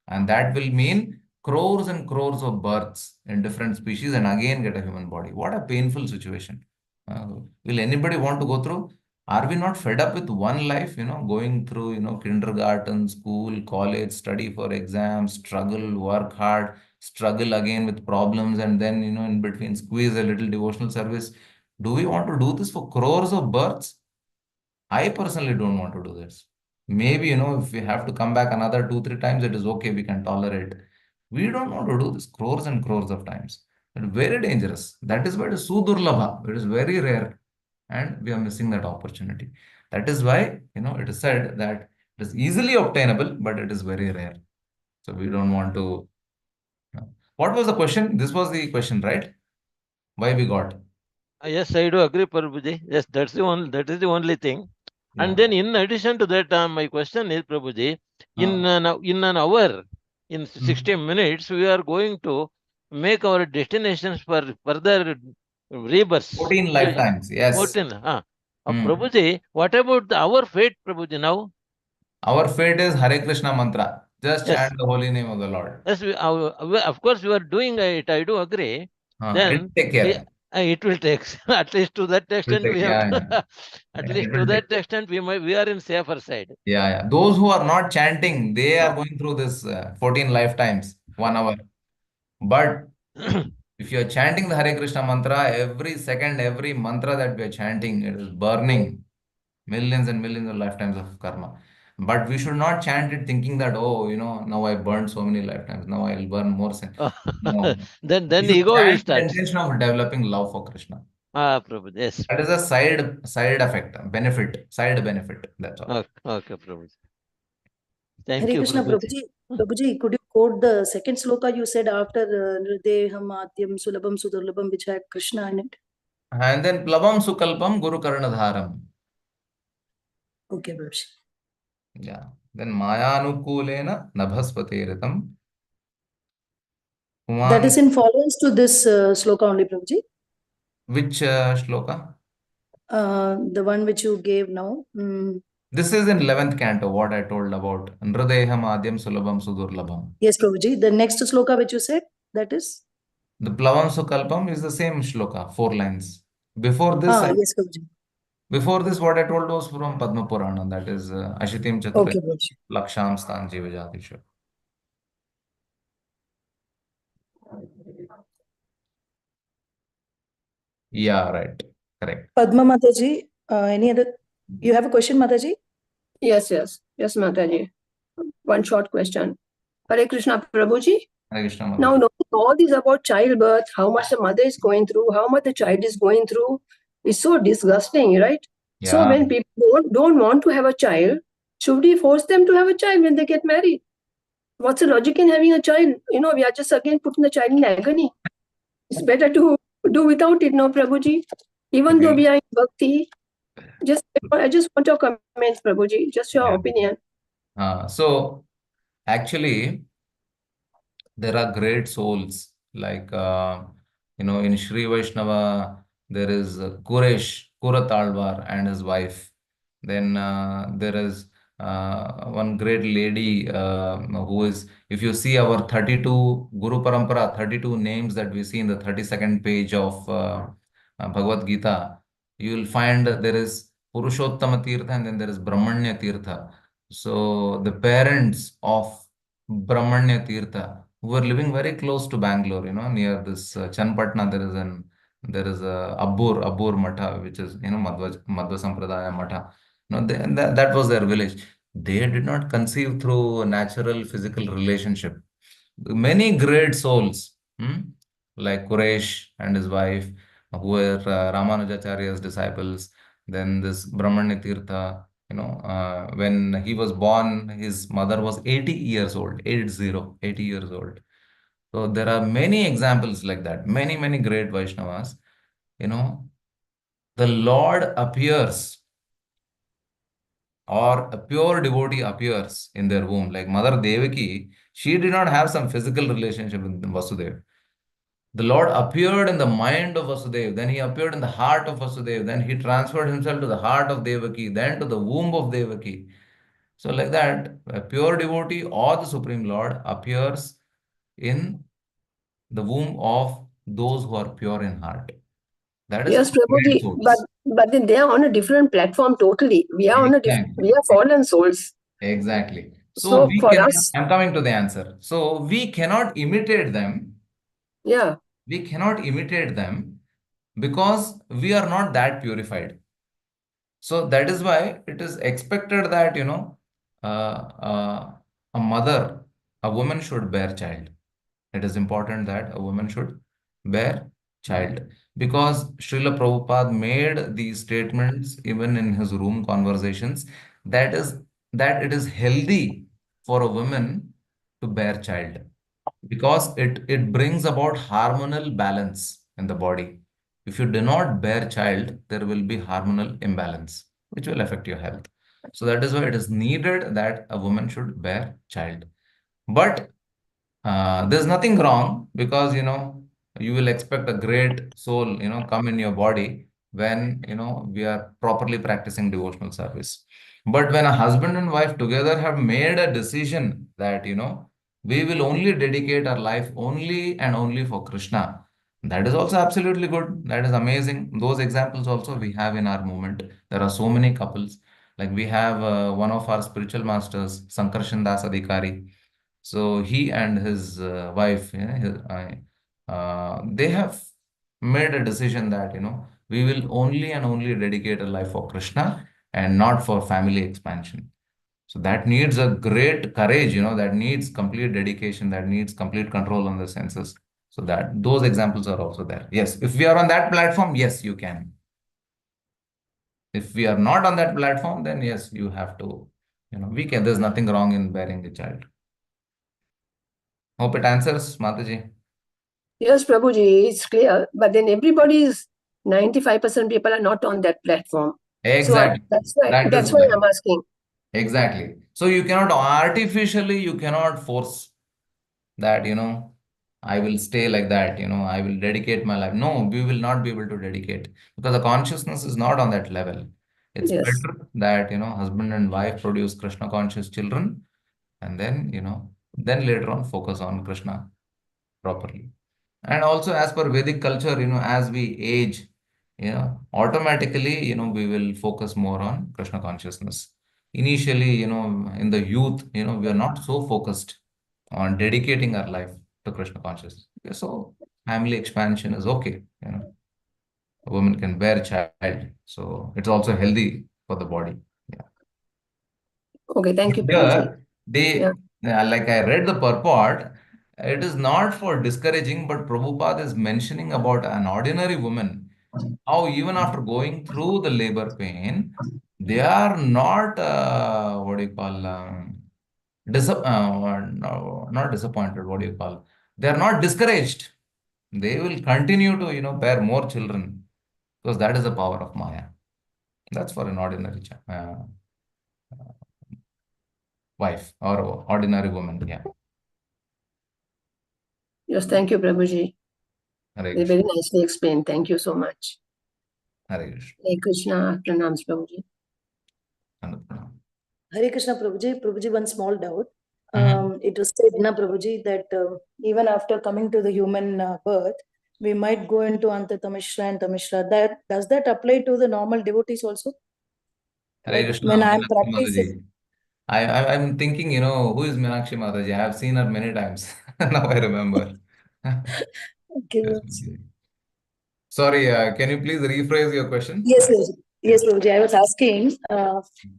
And that will mean crores and crores of births in different species and again get a human body. What a painful situation. Will anybody want to go through Are we not fed up with one life, going through, kindergarten, school, college, study for exams, struggle, work hard, struggle again with problems, and then, in between squeeze a little devotional service? Do we want to do this for crores of births? I personally don't want to do this. Maybe, if we have to come back another 2, 3 times, it is okay. We can tolerate. We don't want to do this crores and crores of times. It's very dangerous. That is why it is sudurlabha. It is very rare. And we are missing that opportunity. That is why, it is said that it is easily obtainable, but it is very rare. So we don't want to. What was the question? This was the question, right? Why we got? Yes, I do agree, Prabhuji. Yes, that is the only thing. And Yeah. then in addition to that, my question is, Prabhuji, in an hour, in 60 minutes, we are going to make our destinations for further rebirths. 14 lifetimes, yes. 14. Prabhuji, what about our fate, Prabhuji, now? Our fate is Hare Krishna mantra. Just Yes. chant the holy name of the Lord. Yes, of course, we are doing it. I do agree. Then Take care. it will take at least to that extent we have to, at least to that extent we are in safer side. Yeah. Those who are not chanting, they are going through this 14 lifetimes, 1 hour. But if you are chanting the Hare Krishna mantra, every second, every mantra that we are chanting, it is burning millions and millions of lifetimes of karma. But we should not chant it thinking that, oh, now I burned so many lifetimes, now I will burn more. No. then You should ego will chant with the start. intention of developing love for Krishna. Prabhu, yes. That is a side effect, side benefit. That's all. Okay, Prabhu. Thank Hare you, Krishna, Prabhuji. Prabhuji, could you quote the second sloka you said after Nrideham Adyam Sulabham Sudurlabham, which had Krishna in it? And then Plabam Sukalpam Guru Karnadharam. Okay, Prabhuji. Yeah. Then Mayanukulena Nabhaspateratam. That is in followance to this sloka only, Prabhuji. Which shloka? The one which you gave now. This is in 11th canto, what I told about Nrideham Adyam Sulabham Sudurlabham. Yes, Prabhuji. The next sloka which you said, that is? The Plavam Sukalpam is the same shloka, 4 lines. Before this, yes, Prabhuji. Before this, what I told was from Padma Purana, that is Ashitim Chatra Okay, Prabhuji. Laksham Stan Jiva Jatisha. Yeah, right. Correct. Padma Mataji, any other? You have a question, Mataji? Yes, Mataji. One short question. Hare Krishna, Prabhuji. Hare Krishna, Mataji. Now, knowing all this about childbirth, how much the mother is going through, how much the child is going through, is so disgusting, right? Yeah. So when people don't want to have a child, should we force them to have a child when they get married? What's the logic in having a child? We are just again putting the child in agony. It's better to do without it, no, Prabhuji. Even though we are in bhakti, I just want your comments, Prabhuji, just your opinion. So, actually, there are great souls like, in Sri Vaishnava, there is Kuratalvar and his wife. Then there is one great lady who is, if you see our 32 Guru Parampara, 32 names that we see in the 32nd page of Bhagavad Gita, you will find there is Purushottama Tirtha and then there is Brahmanya Tirtha. So the parents of Brahmanya Tirtha, who were living very close to Bangalore, near this Chanpatna, there is a Abbur Matha, which is, Madhva Sampradaya Matha. That was their village. They did not conceive through natural physical relationship. Many great souls, like Quresh and his wife, who were Ramanujacharya's disciples. Then this Brahmanya Tirtha, when he was born, his mother was 80 years old, 80 years old. So there are many examples like that, many great Vaishnavas. The Lord appears, or a pure devotee appears in their womb. Like Mother Devaki, she did not have some physical relationship with Vasudeva. The Lord appeared in the mind of Vasudeva, then he appeared in the heart of Vasudeva, then he transferred himself to the heart of Devaki, then to the womb of Devaki. So like that, a pure devotee or the Supreme Lord appears in the womb of those who are pure in heart. That is Yes, from great Prabhuji, souls. but then they are on a different platform totally. We are Exactly. we are fallen souls. Exactly. So So we for cannot, us, I'm coming to the answer. So we cannot imitate them. yeah, We cannot imitate them because we are not that purified. So that is why it is expected that, a mother, a woman should bear child. It is important that a woman should bear child because Srila Prabhupada made these statements even in his room conversations that is that it is healthy for a woman to bear child because it brings about hormonal balance in the body. If you do not bear child, there will be hormonal imbalance, which will affect your health. So that is why it is needed that a woman should bear child. But there's nothing wrong because you will expect a great soul come in your body when we are properly practicing devotional service. But when a husband and wife together have made a decision that we will only dedicate our life only and only for Krishna, that is also absolutely good. That is amazing. Those examples also we have in our movement. There are so many couples. Like we have one of our spiritual masters, Sankarshan Das Adhikari. So he and his wife, they have made a decision that we will only and only dedicate a life for Krishna and not for family expansion. So that needs a great courage, that needs complete dedication, that needs complete control on the senses. So that those examples are also there. Yes, if we are on that platform, yes, you can. If we are not on that platform, then yes, you have to, we can. There's nothing wrong in bearing a child. Hope it answers, Mataji. yes, Prabhuji, it's clear. But then 95% people are not on that platform. Exactly. So that's why I'm asking. Exactly. So you cannot artificially, you cannot force that, I will stay like that, I will dedicate my life. No, we will not be able to dedicate because the consciousness is not on that level. It's Yes. better that, husband and wife produce Krishna conscious children and then, then later on focus on Krishna properly. And also as per Vedic culture, as we age, automatically, we will focus more on Krishna consciousness. Initially, in the youth, we are not so focused on dedicating our life to Krishna consciousness. Okay, so family expansion is okay. A woman can bear child. So it's also healthy for the body. Yeah. Okay, thank you, Prabhuji. Here, they, Yeah. like I read the purport, it is not for discouraging, but Prabhupada is mentioning about an ordinary woman, how even after going through the labor pain, they are not, what do you call, no, not disappointed, what do you call, they are not discouraged. They will continue to, bear more children because that is the power of Maya. That's for an ordinary wife or ordinary woman. Yeah. Yes, thank you, Prabhuji. Hare They Krishna. very nicely explained. Thank you so much. Hare Krishna. Hare Krishna, pranams, Prabhuji. Annapurna. Hare Krishna, Prabhuji. Prabhuji, one small doubt. Mhm. It was said, na Prabhuji, that even after coming to the human birth, we might go into Anta Tamishra and Tamishra. Does that apply to the normal devotees also? Hare Like Krishna, when I'm Meenakshi practicing. Mataji. I'm thinking, who is Meenakshi Mataji? I have seen her many times. Now I remember. Okay. Yes, Mataji. Sorry, can you please rephrase your question? Yes, yes, Yeah. yes, Prabhuji. I was asking,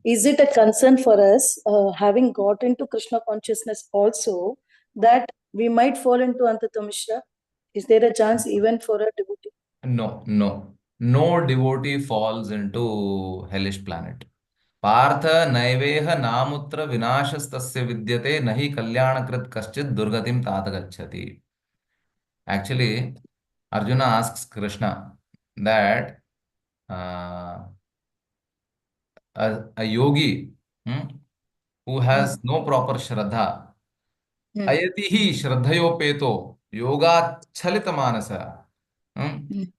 is it a concern for us, having got into Krishna consciousness also, that we might fall into Antatamishra? Is there a chance even for a devotee? No, no. No devotee falls into hellish planet. Partha नैवेह नामुत्र विनाशस्तस्य विद्यते नहि कल्याणकृत कश्चित् दुर्गतिं तात गच्छति. Actually, Arjuna asks Krishna that a yogi who has no proper shraddha, ayati hi shraddhayopeto yogaच्छलित मानस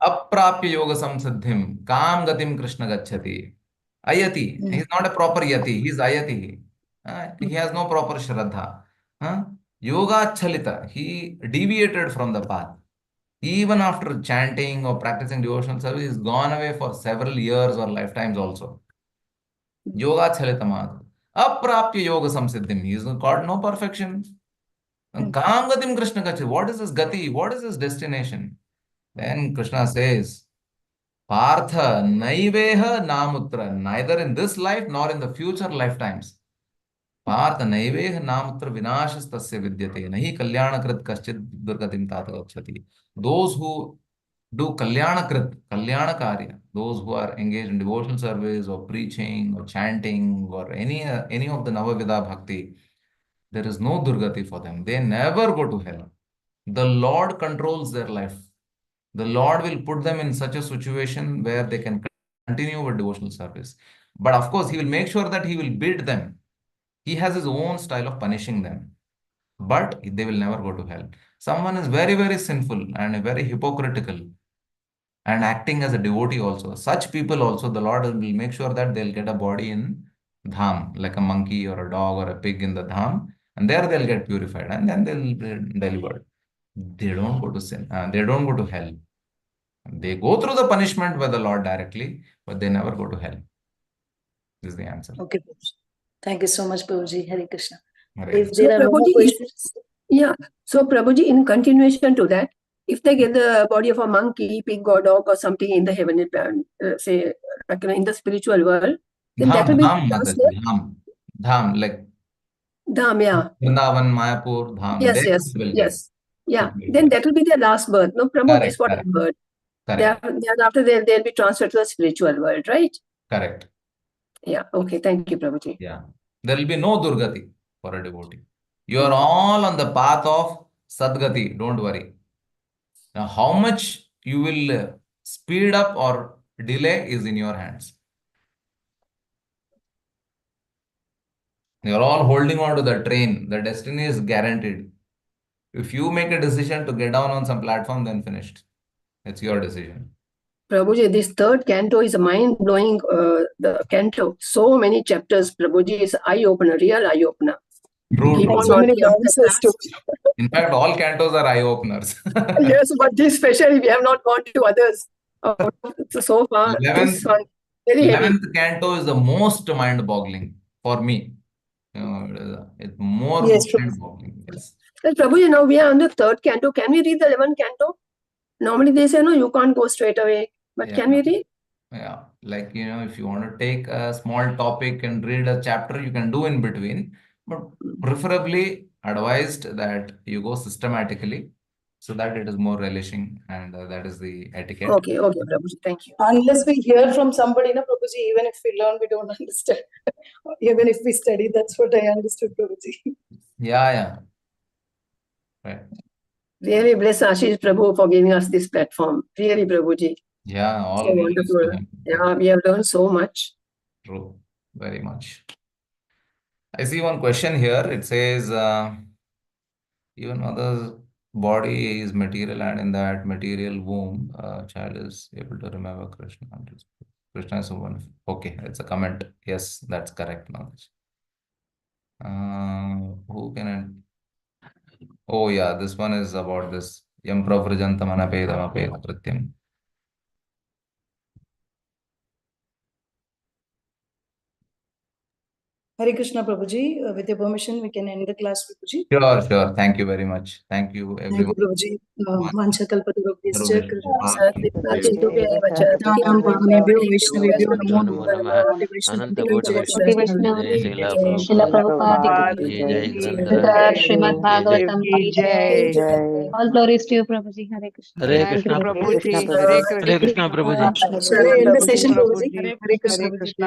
अप्राप्य योग संसिद्धिम काम गतिम कृष्ण गच्छति. Ayati, he is not a proper yati, he is ayati. He has no proper shraddha. Yoga chalita, he deviated from the path. Even after chanting or practicing devotional service, he's gone away for several years or lifetimes also. Yoga chalitamad. Aprapya yoga samsiddhim. He's got no perfection. And Kam gatim Krishna kachi. What is his gati? What is his destination? Then Krishna says, Partha naiveha namutra. Neither in this life nor in the future lifetimes. Partha naiveha namutra vinashas tasya vidyate. Nahi kalyanakrit kaschid durgatim tata gacchati. Those who do kalyana karya, those who are engaged in devotional service or preaching or chanting or any of the Navavidha bhakti, there is no durgati for them. They never go to hell. The Lord controls their life. The Lord will put them in such a situation where they can continue with devotional service. But of course, He will make sure that He will beat them. He has His own style of punishing them. But they will never go to hell. Someone is very, very sinful and very hypocritical and acting as a devotee also. Such people also, the Lord will make sure that they'll get a body in dham, like a monkey or a dog or a pig in the dham, and there they'll get purified and then they'll be delivered. They don't go to sin, they don't go to hell. They go through the punishment by the Lord directly, but they never go to hell. This is the answer. Okay, Prabhuji. Thank you so much, Prabhuji. Hare Krishna. Hare If Krishna. there are no more Prabhuji, questions, Yeah. So Prabhuji, in continuation to that, if they get the body of a monkey, pig or dog or something in the heavenly plan, say, like in the spiritual world, then that will be Dham, like Dham, yeah. Vrindavan, Mayapur, Dham. Yes, There yes, they will yes. Yeah. get purified. Then that will be their last birth. No, Prabhuji, Correct, is what I correct. heard. Correct. Thereafter they'll be transferred to the spiritual world, right? Correct. Yeah. Okay. Thank you, Prabhuji. Yeah. There will be no Durgati for a devotee. You are all on the path of Sadgati. Don't worry. Now, how much you will speed up or delay is in your hands. You are all holding on to the train. The destiny is guaranteed. If you make a decision to get down on some platform, then finished. It's your decision. Prabhuji, this third canto is a mind-blowing the canto. So many chapters, Prabhuji, is eye-opener, real eye-opener. True, Keep true. on so many working after answers too. class. In fact, all cantos are eye-openers. Yes, but this especially we have not gone to others. So far, this 11th, one very heavy. 11th canto is the most mind-boggling for me. It's more Yes, Prabhuji. mind-boggling. Yes. Well, Prabhuji, now we are on the third canto. Can we read the 11th canto? Normally they say, no, you can't go straight away. But Yeah. can we read? Yeah, like, if you want to take a small topic and read a chapter, you can do in between, but preferably advised that you go systematically so that it is more relishing, and that is the etiquette. Okay, Prabhuji, thank you. Unless we hear from somebody, no, Prabhuji, even if we learn, we don't understand. Even if we study, that's what I understood, Prabhuji. Yeah. Right. Really bless Ashish Prabhu for giving us this platform. Really, Prabhuji. Yeah, all So glories to wonderful. him. Yeah, we have learned so much. True, very much. I see one question here. It says, even mother's body is material, and in that material womb, child is able to remember Krishna. Krishna is one. Okay, it's a comment. Yes, that's correct knowledge. Who can I? Oh yeah, this one is about this. Yam pravrajantam anapedam apeda pratyam. Hare Krishna, Prabhuji. With your permission, we can end the class, Prabhuji. Sure. Thank you very much. Thank you, everyone. Thank you, Prabhuji. Vancha kalpatarubhyascha Tam bhavanebhyo Vaishnavebhyo namo नमः अनंत कोटि वैष्णव जय Srila Srila Prabhupada Prabhupada की ki जय jai. ग्रंथराज की Srimad जय Bhagavatam ki jai. Jai. All glories to you, Prabhuji. Hare Krishna. Hare Thank Krishna you, Prabhu Prabhuji. Hare Krishna Prabhu ji Shall we end the session, Prabhuji? Hare Krishna. Hare Krishna.